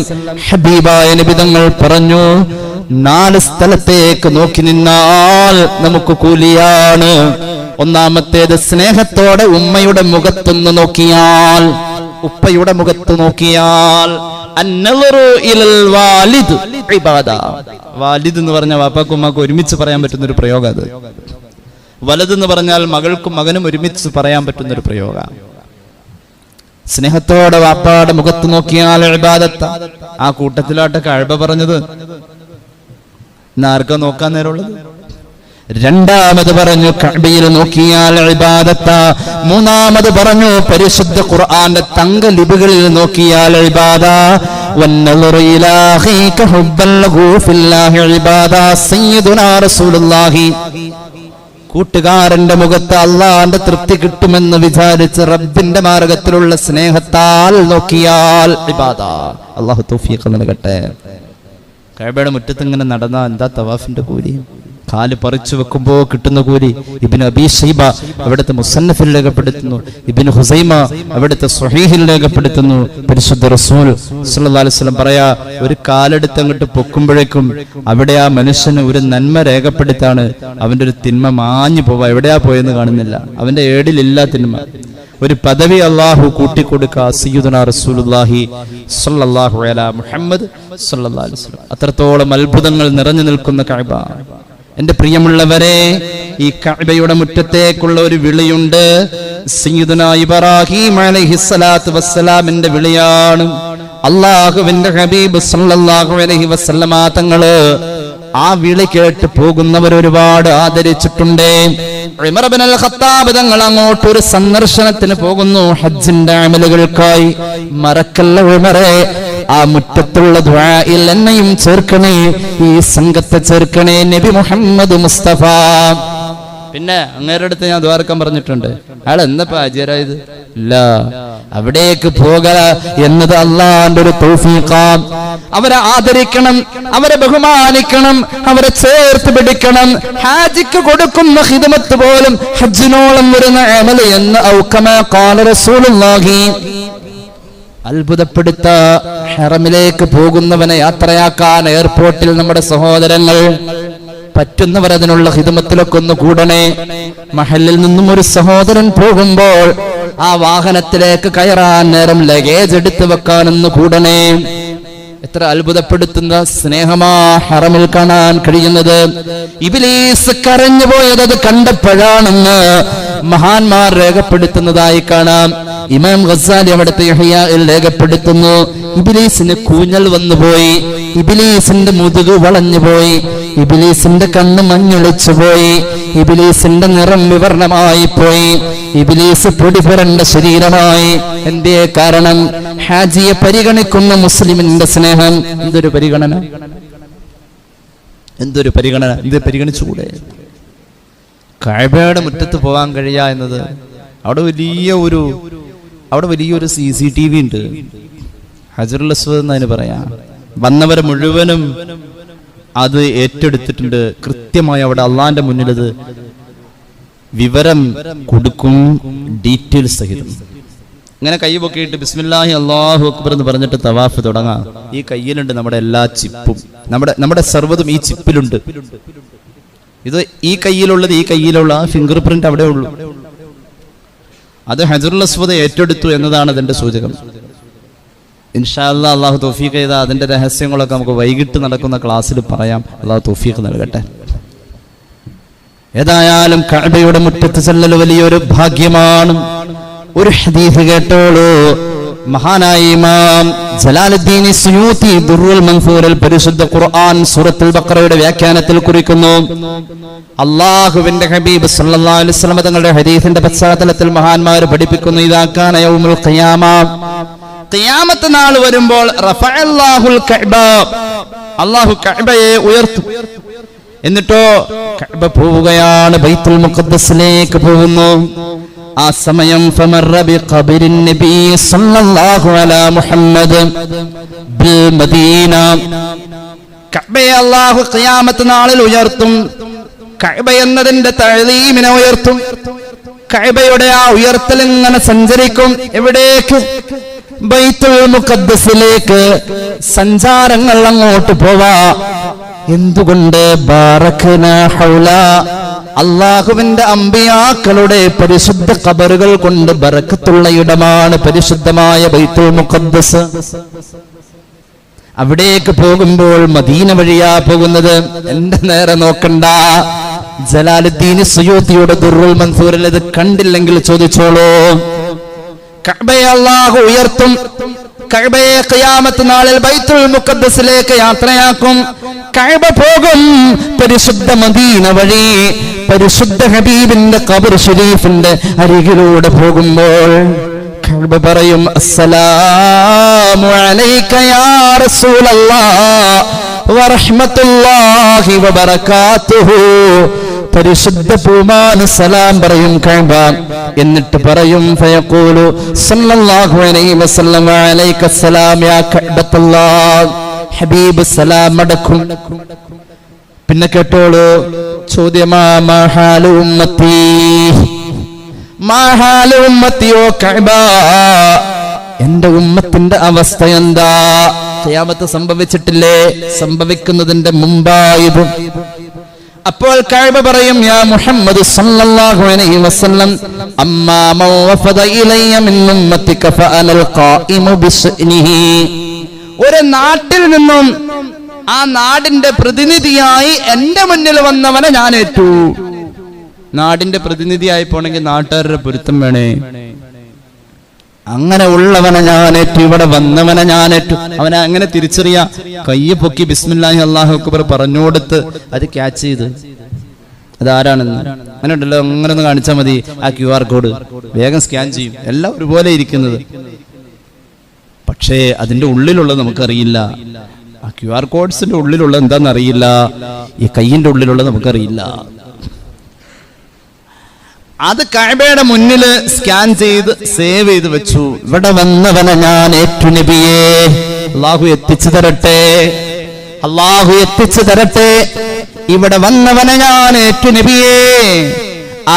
ഹബീബായ നബി തങ്ങൾ പറഞ്ഞു, 4 സ്ഥലത്തേക്ക് നോക്കി നിന്നാൽ നമുക്ക് കൂലിയാണ്. ഒന്നാമത്തേത് സ്നേഹത്തോടെ ഉമ്മയുടെ മുഖത്തൊന്ന് നോക്കിയാൽ, ഉപ്പയുടെ മുഖത്ത് നോക്കിയാൽ. അന്നളറു ഇലൽ വാലിദ് ഇബാദ. വാലിദ് എന്ന് പറഞ്ഞാൽ വാപ്പാക്കും ഉമ്മാക്കും ഒരുമിച്ച് പറയാൻ പറ്റുന്ന ഒരു പ്രയോഗം. അത് വലത് എന്ന് പറഞ്ഞാൽ മകൾക്കും മകനും ഒരുമിച്ച് പറയാൻ പറ്റുന്ന ഒരു പ്രയോഗം. സ്നേഹത്തോടെ വാപ്പാടെ മുഖത്ത് നോക്കിയാൽ ഇബാദത്ത. ആ കൂട്ടത്തിലാട്ടെ കഅബ പറഞ്ഞത്. ആർക്കാ നോക്കാൻ നേരമുള്ളത്? രണ്ടാമത് പറഞ്ഞു കഅബയിൽ നോക്കിയാൽ ഇബാദത്ത. മൂന്നാമത് പറഞ്ഞു പരിശുദ്ധ ഖുർആന്റെ തങ്ക ലിപികളിൽ നോക്കിയാൽ ഇബാദ. വന്നളറു ഇലാ അഖീക ഹുബ്ബൻ ലഹു ഫില്ലാഹി ഇബാദ. സയ്യിദുനാ റസൂലുള്ളാഹി, കൂട്ടുകാരന്റെ മുഖത്ത് അള്ളാന്റെ തൃപ്തി കിട്ടുമെന്ന് വിചാരിച്ച് റബ്ബിന്റെ മാർഗത്തിലുള്ള സ്നേഹത്താൽ നോക്കിയാൽ ഇബാദ. അല്ലാഹു തൗഫീഖ് നൽകട്ടെ. കഅബയുടെ മുറ്റത്ത് ഇങ്ങനെ നടന്ന എന്താ തവാഫിന്റെ കൂലി? കാല് പറിച്ചു വെക്കുമ്പോൾ കിട്ടുന്ന കൂലി. ഇബ്നു അബീ ശൈബ അവിടുത്തെ മുസന്നഫിൽ രേഖപ്പെടുത്തുന്നു, ഇബ്നു ഹുസൈമ അവിടുത്തെ സ്വഹീഹിൽ രേഖപ്പെടുത്തുന്നു. പരിശുദ്ധ റസൂൽ സല്ലല്ലാഹു അലൈഹി വസല്ലം പറയാ, ഒരു കാലെടുത്ത് അങ്ങോട്ട് പൊക്കുമ്പോഴേക്കും അവിടെ ആ മനുഷ്യന് ഒരു നന്മ രേഖപ്പെടുത്താണ്, അവന്റെ ഒരു തിന്മ മാഞ്ഞു പോവാ. എവിടെയാ പോയെന്ന് കാണുന്നില്ല, അവന്റെ ഏടിലില്ല തിന്മ. ഒരു പദവി അള്ളാഹു കൂട്ടിക്കൊടുക്കുക സയ്യിദുനാ റസൂലുള്ളാഹി സ്വല്ലല്ലാഹു അലാ മുഹമ്മദ് സ്വല്ലല്ലാഹു അലൈഹി വസല്ലം. അത്രത്തോളം അത്ഭുതങ്ങൾ നിറഞ്ഞു നിൽക്കുന്ന കഅബ. എന്റെ പ്രിയമുള്ളവരെ, ഈ കഅബയുടെ മുറ്റത്തേക്കുള്ള ഒരു വിളിയുണ്ട്. സയ്യിദുനാ ഇബ്രാഹിം അലൈഹിസ്സലാത്തു വസ്സലാമിന്റെ വിളിയാണ്. അല്ലാഹുവിന്റെ ഹബീബ് സല്ലല്ലാഹു അലൈഹി വസല്ലമ തങ്ങള് ആ വിളി കേട്ട് പോകുന്നവർ ഒരുപാട് ആദരിച്ചിട്ടുണ്ട്. ഉമർ ഇബ്നുൽ ഖത്താബ് തങ്ങൾ അങ്ങോട്ട് ഒരു സന്ദർശനത്തിന് പോകുന്നു ഹജ്ജിന്റെ അമലുകൾക്കായി. മറക്കല്ല ഉമറേ, ആ മുറ്റത്തുള്ള ദുആയിൽ എന്നെയും ചേർക്കണേ, ഈ സംഘത്തെ ചേർക്കണേ നബി മുഹമ്മദ് മുസ്തഫ. പിന്നെ അങ്ങേരുടെ അടുത്ത് ഞാൻ ദ്വാരക്കാൻ പറഞ്ഞിട്ടുണ്ട്. അയാൾ എന്നപ്പോ ഹാജിയരായത്? ഇല്ല, അവിടേക്ക് പോകല എന്നത് അള്ളാന്റെ ഒരു തൗഫീഖാണ്. അവരെ ആദരിക്കണം, അവരെ ബഹുമാനിക്കണം, അവരെ ചേർത്ത് പിടിക്കണം. ഹാജിക്ക് കൊടുക്കുന്ന ഖിദ്മത്ത് പോലും ഹജ്ജിനോളം വരുന്ന അമല് എന്ന് ഔകമാ ഖാല റസൂലുള്ളാഹി. അത്ഭുതപ്പെടുത്ത ഹറമിലേക്ക് പോകുന്നവനെ യാത്രയാക്കാൻ എയർപോർട്ടിൽ നമ്മുടെ സഹോദരങ്ങൾ പറ്റുന്നവർ അതിനുള്ള ഖിദ്മത്തിലൊക്കെ ഒന്ന് കൂടണേ. മഹലിൽ നിന്നും ഒരു സഹോദരൻ പോകുമ്പോൾ ആ വാഹനത്തിലേക്ക് കയറാൻ നേരം ലഗേജ് എടുത്തു വെക്കാനൊന്ന് കൂടണേ. എത്ര അത്ഭുതപ്പെടുത്തുന്ന സ്നേഹമാ ഹറമിൽ കാണാൻ കഴിയുന്നത്. ഇബ്ലീസ് കരഞ്ഞു പോയത് അത് കണ്ടപ്പോഴാണെന്ന് മഹാന്മാർ രേഖപ്പെടുത്തുന്നതായി കാണാം. ഇമാം ഗസാലി അവിടുത്തെ ഇഹ്യായിൽ രേഖപ്പെടുത്തുന്നു, ഇബ്ലീസിന് കൂഞ്ഞൽ വന്നുപോയി, ഇബ്ലീസിന്റെ മുതുക് വളഞ്ഞുപോയി, ഇബ്ലീസിന്റെ കണ്ണ് മഞ്ഞൊളിച്ചു പോയി, ഇബ്ലീസിന്റെ നിറം വിവർണമായി പോയി, ഇബ്ലീസ് പൊടിപുരണ്ട ശരീരമായി. എന്തേ കാരണം? ഹാജിയെ പരിഗണിക്കുന്ന മുസ്ലിമിന്റെ സ്നേഹം. എന്തൊരു പരിഗണന, എന്തൊരു പരിഗണന! ഇത് പരിഗണിച്ചുകൂടെ? കഅബയുടെ മുറ്റത്ത് പോകാൻ കഴിയുക എന്നത്, അവിടെ വലിയൊരു CCTV ഉണ്ട്. ഹജറുൽ അസ്വദ് എന്നതിന് പറയാം. വന്നവരെ മുഴുവനും അത് ഏറ്റെടുത്തിട്ടുണ്ട്. കൃത്യമായി അവിടെ അള്ളാന്റെ മുന്നിൽ അത് വിവരം കൊടുക്കും, ഡീറ്റെയിൽസ് സഹിതം. ഇങ്ങനെ കൈ പൊക്കിയിട്ട് ബിസ്മില്ലാഹി അല്ലാഹു അക്ബർ എന്ന് പറഞ്ഞിട്ട് തവാഫ് തുടങ്ങാം. ഈ കയ്യിലുണ്ട് നമ്മുടെ എല്ലാ ചിപ്പും, നമ്മുടെ സർവ്വതും ഈ ചിപ്പിലുണ്ട്. ഇത് ഈ കയ്യിലുള്ളത്, ഈ കയ്യിലുള്ള ഫിംഗർ പ്രിന്റ് അവിടെ ഉള്ളൂ. അത് ഹജറുൽ അസ്വദ് ഏറ്റെടുത്തു എന്നതാണ് അതിന്റെ സൂചകം. ഇൻഷാ അല്ലാഹ് അള്ളാഹു തൗഫീഖ് ചെയ്ത അതിന്റെ രഹസ്യങ്ങളൊക്കെ നമുക്ക് വൈകിട്ട് നടക്കുന്ന ക്ലാസ്സിൽ പറയാം. അള്ളാഹു തൗഫീഖ് നൽകട്ടെ. ഏതായാലും കഅബയുടെ മുറ്റത്ത് ചെല്ലൽ വലിയൊരു ഭാഗ്യമാണ്. ഒരു ഹദീസ് കേട്ടോളൂ. മഹാനായ ഇമാം ജലാലുദ്ദീൻ സുയൂത്തി ദുർറുൽ മൻസൂറിൽ പരിശുദ്ധ ഖുർആൻ സൂറത്തുൽ ബഖറയുടെ വ്യാഖ്യാനത്തിൽ കുറിക്കുന്നു, അല്ലാഹുവിന്റെ ഹബീബ് സല്ലല്ലാഹു അലൈഹി വസല്ലം തങ്ങളുടെ ഹദീസിന്റെ പശ്ചാത്തലത്തിൽ മഹാന്മാർ പഠിപ്പിക്കുന്നു, ഇദാ കാന യൗമുൽ ഖിയാമ, ഖിയാമത്ത് നാൾ വരുമ്പോൾ റഫഅല്ലാഹുൽ കഅബ, അല്ലാഹു കഅബയെ ഉയർത്തും. എന്നിട്ടോ കഅബ പോവുകയാണ്, ബൈത്തുൽ മുഖദ്ദസിലേക്ക് പോകുന്നു. ആ സമയം ഫമറ ബിഖബരിൻ നബി സല്ലല്ലാഹു അലാ മുഹമ്മദ് ബിൽ മദീന. കഅബയെ അല്ലാഹു ഖിയാമത്ത് നാളിൽ ഉയർത്തും. കഅബ എന്നതിന്റെ തഅലീമിനെ ഉയർത്തും. കഅബയുടെ ആ ഉയർത്തൽ ഇങ്ങനെ സഞ്ചരിക്കും. എവിടേക്ക്? ബൈത്തുൽ മുഖദ്ദസിലേക്ക് സഞ്ചാരങ്ങൾ അങ്ങോട്ട് പോവാ. എന്തുകൊണ്ട്? ബാറകനാ ഹൗല, അല്ലാഹുവിന്റെ അമ്പിയാക്കളുടെ പരിശുദ്ധ ഖബറുകൾ കൊണ്ട് ബറക്കത്തുള്ള ഇടമാണ് പരിശുദ്ധമായ ബൈത്തുൽ മുഖദ്ദസ്. അവിടേക്ക് പോകുമ്പോൾ മദീന വഴിയാ പോകുന്നത്. എന്റെ നേരെ നോക്കണ്ട. ജലാലുദ്ദീൻ സുയൂത്തിയുടെ ദുർറുൽ മൻസൂറിൽ ഇത് കണ്ടില്ലെങ്കിൽ ചോദിച്ചോളൂ. കഅബയെ അല്ലാഹു ഉയർത്തും. കഅബയെ ഖിയാമത്ത് നാളിൽ ബൈത്തുൽ മുഖദ്ദസിലേക്ക് യാത്രയാക്കും. കഅബ പോകും പരിശുദ്ധ മദീന വഴി. പരിശുദ്ധ ഹബീബിന്റെ ഖബർ ഷരീഫിന്റെ അരികിലൂടെ പോകുമ്പോൾ കഅബ പറയും, അസ്സലാമു അലൈക യാ റസൂലല്ലാഹ് വറഹ്മത്തുള്ളാഹി വബറകാതുഹു. പരിശുദ്ധ പൂമാന സലാം പറയും കഅബ. എന്നിട്ട് പറയും ഫയഖൂലു സല്ലല്ലാഹു അലൈഹി വസല്ലം അലൈക സലാം യാ കഅബത്തുല്ലാഹ്. ഹബീബ് സലാം മടക്കും. പിന്നെ കേട്ടോളൂ ചോദ്യമാ മഹാലു ഉമ്മത്തി, മഹാലു ഉമ്മത്തിയോ കഅബ, എന്റെ ഉമ്മത്തിന്റെ അവസ്ഥ എന്താ? ഖിയാമത്ത് സംഭവിച്ചിട്ടില്ലേ? സംഭവിക്കുന്നതിന്റെ മുമ്പായത്. അപ്പോൾ കഅബ പറയും, യാ മുഹമ്മദ് സല്ലല്ലാഹു അലൈഹി വസല്ലം, അമ്മാ മൻ വഫദ ഇലയ്യ മിൻ ഉമ്മത്തിക ഫഅനൽ ഖായിമു ബിശ്നിഹി. ഒരു നാട്ടിൽ നിന്നും ആ നാടിന്റെ പ്രതിനിധിയായി എന്റെ മുന്നിൽ വന്നവനെ ഞാൻ ഏറ്റു. നാടിന്റെ പ്രതിനിധിയായി പോണെങ്കിൽ നാട്ടുകാരുടെ പൊരുത്തം വേണേ. അങ്ങനെ ഉള്ളവനെ ഞാൻ ഏറ്റു, ഇവിടെ വന്നവനെ ഞാൻ ഏറ്റു. അവനെ അങ്ങനെ തിരിച്ചറിയാ. കയ്യെ പൊക്കി ബിസ്മില്ലാഹി അല്ലാഹു അക്ബർ പറഞ്ഞുകൊടുത്ത് അത് ക്യാച്ച് ചെയ്ത് അതാരാണെന്ന് അങ്ങനെ ഉണ്ടല്ലോ. അങ്ങനെ ഒന്ന് കാണിച്ചാൽ മതി. ആ QR കോഡ് വേഗം സ്കാൻ ചെയ്യും. എല്ലാം ഒരുപോലെ ഇരിക്കുന്നത്. പക്ഷേ അതിന്റെ ഉള്ളിലുള്ളത് നമുക്കറിയില്ല. ആ QR കോഡ്സിന്റെ ഉള്ളിലുള്ള എന്താന്ന് അറിയില്ല. ഈ കയ്യിന്റെ ഉള്ളിലുള്ള നമുക്കറിയില്ല. അത് കഅബയുടെ മുന്നിൽ സ്കാൻ ചെയ്ത് സേവ് ചെയ്ത് വെച്ചു. ഇവിടെ വന്നവനെ ഞാൻ ഏറ്റു നബിയേ. അല്ലാഹു എത്തിച്ചു തരട്ടെ, അല്ലാഹു എത്തിച്ചു തരട്ടെ. ഇവിടെ വന്നവനെ ഞാൻ ഏറ്റു നബിയേ.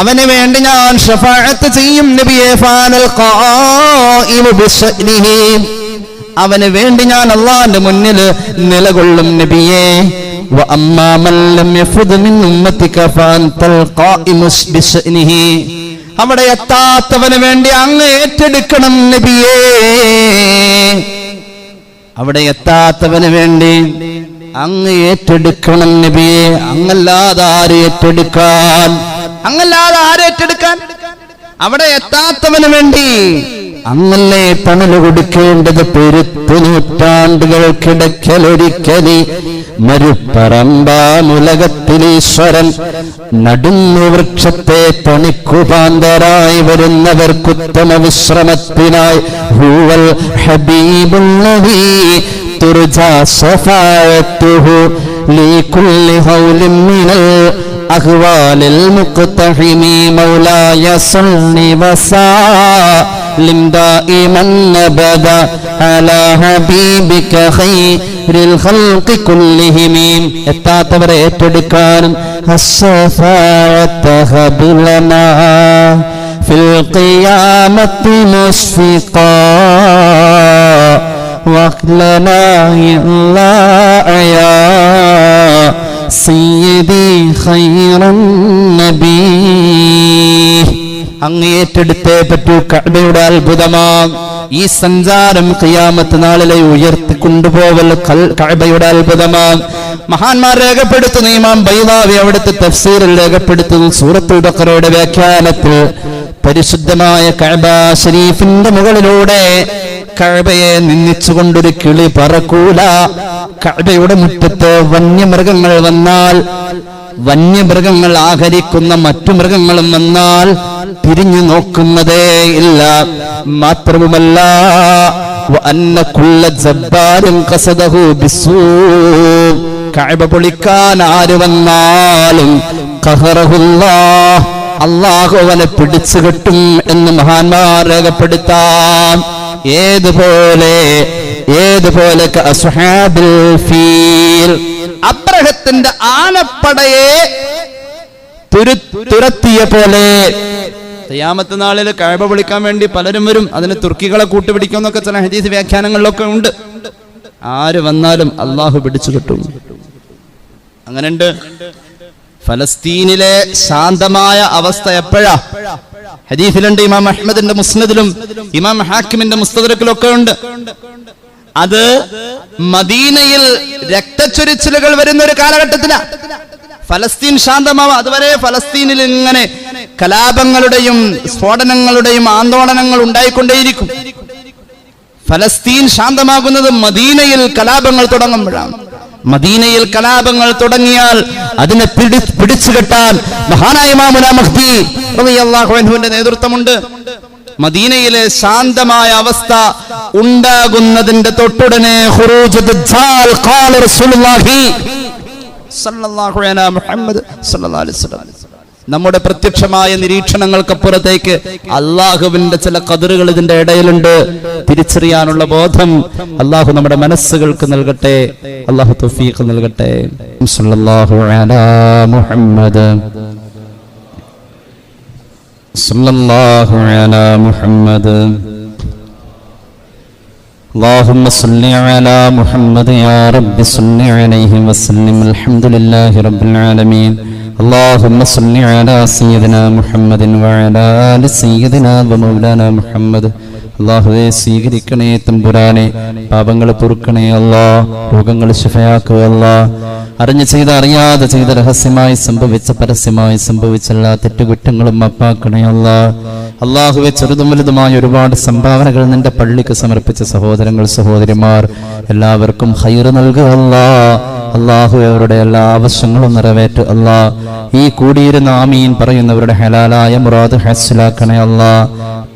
അവന് വേണ്ടി ഞാൻ ശഫാഅത്ത് ചെയ്യും നബിയേ. ഫാനൽ ഖായിമു ബിശ്നിഹി. അവന് വേണ്ടി ഞാൻ അല്ലാഹുവിന്റെ മുന്നിൽ നിലകൊള്ളും നബിയേ. وأما من لم يفض من أمتك فأنت القائم بشأنه. അവിടെ എത്താത്തവന് വേണ്ടി അങ്ങ് ഏറ്റെടുക്കണം നബിയേ. അവിടെ എത്താത്തവന് വേണ്ടി അങ്ങ് ഏറ്റെടുക്കണം നബിയേ. അങ്ങല്ലാതെ ആര് ഏറ്റെടുക്കാൻ? അങ്ങല്ലാതെ ആര് ഏറ്റെടുക്കാൻ? അവിടെ എത്താത്തവന് വേണ്ടി അങ്ങല്ലേ തണല് കൊടുക്കേണ്ടത്. പെരുത്തു നൂറ്റാണ്ടുകൾക്കിടയ്ക്കലൊരിക്കലി മരുപ്പറമ്പാമുലകത്തിലീശ്വരൻ നടുന്നു വൃക്ഷത്തെ തണിക്കുപാന്തരായി വരുന്നവർക്കുത്തമ വിശ്രമത്തിനായി ഹുവൽ ഹബീബുല്ലദീ തുർജാ ശഫാഅത്തുഹു ലീകുല്ലി ഹൗലിൻ മിനൽ അഹ്വാലിൽ മുഖ്തഹിമി മൗലായ സല്ലി വസല്ലിം ദായിമൻ അബദ അലാ ഹബീബിക ഖൈറിൽ ഖൽഖി കുല്ലിഹിം. എത്താത്തവരെ ഏറ്റെടുക്കാനും അസ്സഫാഅത്ത് ഹബിലനാ ഫിൽ ഖിയാമത്തി മുസ്ഫിഖാ വഖ്ലനാ യാ സയ്യിദി ഖൈറൻ നബി. അങ്ങ് ഏറ്റെടുത്തേ പറ്റൂ. കഅബയുടെ അത്ഭുതമാം ഈ സഞ്ചാരം ഖിയാമത്ത് നാളിലെ ഉയർത്തി കൊണ്ടുപോവൽ കഅബയുടെ അത്ഭുതമാം. മഹാന്മാർ രേഖപ്പെടുത്തുന്ന ഇമാം ബൈളാവി അവിടുത്തെ തഫ്സീറിൽ രേഖപ്പെടുത്തുന്നു. സൂറത്തുൽ ബഖറയുടെ വ്യാഖ്യാനത്തിൽ പരിശുദ്ധമായ കഅബ ശരീഫിന്റെ മുകളിലൂടെ കഅബയെ നിന്ദിച്ചുകൊണ്ടൊരു കിളി പറക്കൂല. കഅബയുടെ മുറ്റത്ത് വന്യമൃഗങ്ങൾ വന്നാൽ, വന്യമൃഗങ്ങൾ ആഹരിക്കുന്ന മറ്റു മൃഗങ്ങളും വന്നാൽ തിരിഞ്ഞു നോക്കുന്നതേ ഇല്ല. മാത്രവുമല്ല വഅന്ന കുല്ല ജബ്ബാരിൻ ഖസദഹു ബിസ്സൂ. കഅബ പൊളിക്കാൻ ആര് വന്നാലും ഖഹറഹുല്ലാഹ്, അല്ലാഹു അവനെ പിടിച്ചു കെട്ടും എന്ന് മഹാന്മാർ രേഖപ്പെടുത്താം. ഏതുപോലെ അസ്ഹാബിൽ ഫീൽ, അബ്രഹത്തിന്റെ ആനപ്പടയെ തുരത്തിയ പോലെ. ഖിയാമത്ത് നാളിൽ കഅബ പൊളിക്കാൻ വേണ്ടി പലരും വരും. അതിന് തുർക്കികളെ കൂട്ടുപിടിക്കുമെന്നൊക്കെ ചില ഹദീസ് വ്യാഖ്യാനങ്ങളിലൊക്കെ ഉണ്ട്. ആര് വന്നാലും അള്ളാഹു പിടിച്ചു കിട്ടും. അങ്ങനെയുണ്ട്. ഫലസ്തീനിലെ ശാന്തമായ അവസ്ഥ എപ്പോഴാ? ഹദീസിലുണ്ട്. ഇമാം അഹ്മദിന്റെ മുസ്നദിലും ഇമാം ഹാക്കിമിന്റെ മുസ്തദറക്കിലൊക്കെ ഉണ്ട്. അത് മദീനയിൽ രക്തച്ചൊരിച്ചിലുകൾ വരുന്ന ഒരു കാലഘട്ടത്തിലാണ് ഫലസ്തീൻ ശാന്തമാവുക. അതുവരെ ഫലസ്തീനിൽ ഇങ്ങനെ കലാപങ്ങളുടെയും സ്ഫോടനങ്ങളുടെയും ആന്തോളനങ്ങൾ ഉണ്ടായിക്കൊണ്ടേയിരിക്കും. ഫലസ്തീൻ ശാന്തമാകുന്നത് മദീനയിൽ കലാപങ്ങൾ തുടങ്ങുമ്പോഴാണ്. മദീനയിൽ കലാപങ്ങൾ തുടങ്ങിയാൽ അതിനെ പിടിച്ചുകെട്ടാൻ മഹാനായ ഇമാമുന മഹ്ദി റളിയല്ലാഹു അൻഹുവിന്റെ നേതൃത്വമുണ്ട്. മദീനയിലെ ശാന്തമായ അവസ്ഥ ഉണ്ടാകുന്നതിന്റെ തൊട്ടുടനെ ഖുറൂജ് ദജ്ജാൽ ഖാല റസൂലുള്ളാഹി സല്ലല്ലാഹു അലൈഹി മുഹമ്മദ് സല്ലല്ലാഹു അലൈഹി വസല്ലം. നമ്മുടെ പ്രത്യക്ഷമായ നിരീക്ഷണങ്ങൾക്കപ്പുറത്തേക്ക് അള്ളാഹുവിന്റെ ചില ഖദറുകൾ ഇതിന്റെ ഇടയിലുണ്ട്. തിരിച്ചറിയാനുള്ള ബോധം അള്ളാഹു നമ്മുടെ മനസ്സുകൾക്ക് നൽകട്ടെ. അള്ളാഹു തൗഫീഖ് നൽകട്ടെ. സല്ലല്ലാഹു അലാ മുഹമ്മദ് സല്ലല്ലാഹു അലാ മുഹമ്മദ്. اللهم صل على محمد يا رب صل عليه وسلم. الحمد لله رب العالمين. اللهم صل على سيدنا محمد وعلى آل سيدنا ومولانا محمد. അല്ലാഹുവേ സ്വീകരിക്കണേ തമ്പുരാനെ, പാപങ്ങൾ പൊറുക്കണേ അല്ലാ, രോഗങ്ങൾ ശിഫയാക്കുക അല്ലാ. അറിഞ്ഞു ചെയ്ത അറിയാതെ ചെയ്ത രഹസ്യമായി സംഭവിച്ച പരസ്യമായി സംഭവിച്ച എല്ലാ തെറ്റുകുറ്റങ്ങളും മാപ്പാക്കണേ അല്ലാ. അല്ലാഹുവേ ചെറുതും വലുതുമായ ഒരുപാട് സംഭാവനകൾ നിന്റെ പള്ളിക്ക് സമർപ്പിച്ച സഹോദരങ്ങൾ സഹോദരിമാർ എല്ലാവർക്കും ഖൈർ നൽകുക അല്ലാ. അല്ലാഹുവേ അവരുടെ എല്ലാ ആവശ്യങ്ങളും നിറവേറ്റ അല്ലാ. ഈ കൂടിയിരുന്ന ആമീൻ പറയുന്നവരുടെ ഹലാലായ മുറാദ് ഹാസിലാക്കണേ അല്ലാ.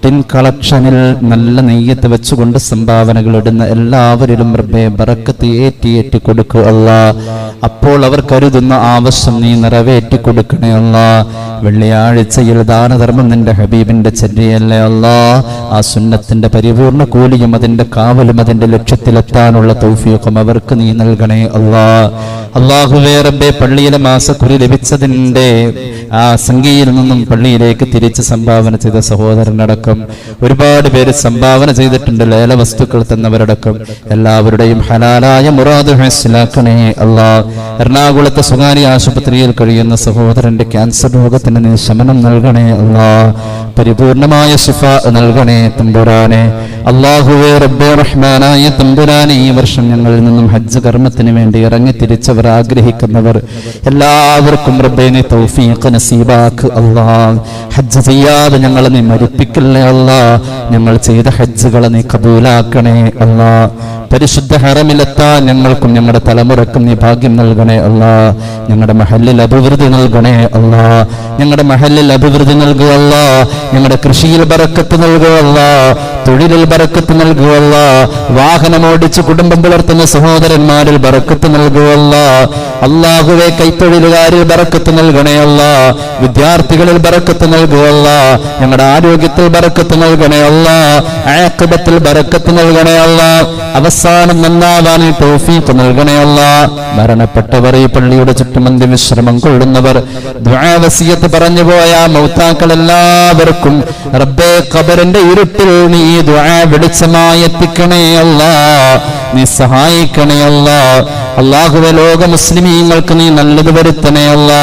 ടിൻ കളക്ഷനിൽ നല്ല നെയ്യത്ത് വെച്ചുകൊണ്ട് സംഭാവനകൾ ഇടുന്ന എല്ലാവരിലും റബ്ബേ ബറക്കത്ത് ഏറ്റി കൊടുക്കുക അല്ലാ. അപ്പോൾ അവർ കരുതുന്ന ആവശ്യം നീ നിറവേറ്റി കൊടുക്കണേ അല്ലാ. വെള്ളിയാഴ്ചയിൽ ദാനധർമ്മം നിന്റെ ഹബീബിന്റെ ചര്യയല്ലേ അല്ലാ. ആ സുന്നത്തിന്റെ പരിപൂർണ കൂലിയും അതിന്റെ കാവലും അതിന്റെ ലക്ഷ്യത്തിലെത്താനുള്ള തൗഫീഖും അവർക്ക് നീ നൽകണേ അല്ലാ. അല്ലാഹുവേ റബ്ബേ പള്ളിയിലെ മാസക്കുറി ലഭിച്ചതിന്റെ ആ സംഖ്യയിൽ നിന്നും പള്ളിയിലേക്ക് തിരിച്ച് സംഭാവന ചെയ്ത സഹോദരനടക്കം ഒരുപാട് പേര് സംഭാവന ചെയ്തിട്ടുണ്ട്. ലേല വസ്തുക്കൾ തന്നവരടക്കം എല്ലാവരുടെയും ഹലാലായ മുറാദ് ഹാസിലാക്കണേ അല്ലാ. എറണാകുളത്തെ സ്വകാര്യ ആശുപത്രിയിൽ കഴിയുന്ന സഹോദരന്റെ ക്യാൻസർ രോഗത്തിന് നീ ശമനം നൽകണേ അല്ലാ. പരിപൂർണമായ ശിഫ നൽകണേ തമ്പുരാനെ. അല്ലാഹുവേ റബ്ബേ റഹ്മാനായ തമ്പുരാനെ, ഈ വർഷം ഞങ്ങളിൽ നിന്നും ഹജ്ജ് കർമ്മത്തിന് വേണ്ടി ഇറങ്ങി തിരിച്ചവർ ആഗ്രഹിക്കുന്നവർ എല്ലാവർക്കും റബ്ബേ നീ തൗഫീഖ് നസീബാക്ക് അല്ലാ. ഹജ്ജ് ചെയ്യാതെ ഞങ്ങളെ നീ മരിപ്പിക്കല്ലേ അല്ലാ. ഞങ്ങൾ ചെയ്ത ഹജ്ജുകളെ നീ കബൂലാക്കണേ അല്ലാ. പരിശുദ്ധ ഹറമിലെത്താൻ ഞങ്ങൾക്കും ഞങ്ങളുടെ തലമുറക്കും നീ ഭാഗ്യം നൽകണേ അല്ലാ. ഞങ്ങളുടെ മഹല്ലിൽ അഭിവൃദ്ധി നൽകണേ അല്ലാ. ഞങ്ങളുടെ മഹല്ലിൽ അഭിവൃദ്ധി നൽകുക അല്ലാ. ഞങ്ങളുടെ കൃഷിയിൽ ബറക്കത്ത് നൽകുക അല്ലാ. തൊഴിലിൽ ബറക്കത്ത് നൽകുക അല്ലാ. വാഹനമോടിച്ച് കുടുംബം പുലർത്തുന്ന സഹോദരന്മാരിൽ ബറക്കത്ത് നൽകുക അല്ലാ. അല്ലാഹുവേ കൈത്തൊഴിലുകാരിൽ ബറക്കത്ത് നൽകണേ അല്ലാ. വിദ്യാർത്ഥികളിൽ ബറക്കത്ത് നൽകുക അല്ലാ. ഞങ്ങളുടെ ആരോഗ്യത്തിൽ ബറക്കത്ത് നൽകണേ അല്ലാ. ആഖിബത്തിൽ ബറക്കത്ത് നൽകണേ അല്ലാ. അവസാനം നന്നാവാൻ തൗഫീഖ് നൽകണേ അല്ലാ. മരണപ്പെട്ടവർ, ഈ പള്ളിയുടെ ചുറ്റുമന്തി വിശ്രമം കൊള്ളുന്നവർ, ദുആ വസിയത്ത് പറഞ്ഞു പോയ മൗതാക്കൾ എല്ലാവർക്കും റബ്ബേ ഖബറിന്റെ ഇരുട്ടിൽ നീ ദുആ വെളിച്ചമായി എത്തിക്കണേ അല്ലാ. നീ സഹായിക്കണേ അല്ലാ. അല്ലാഹുവേ ലോക മുസ്ലിമീങ്ങൾക്ക് നീ നല്ലത് വരുത്തണേ അല്ലാ.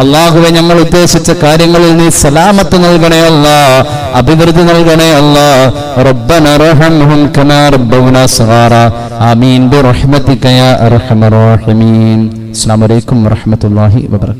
അല്ലാഹുവേ ഞങ്ങൾ ഉദ്ദേശിച്ച കാര്യങ്ങളിൽ നീ സലാമത്ത് നൽകണേ അല്ലാ. അഭിവൃദ്ധി നൽകണേ അല്ലാ. റബ്ബന റഹംഹും കമാ റബ്ബൗനാ സഗാറാ. ആമീൻ ബിറഹ്മതിക യാ അർഹമർ റഹീമീൻ. അസ്സലാമു അലൈക്കും വറഹ്മത്തുള്ളാഹി വബറകാതുഹു.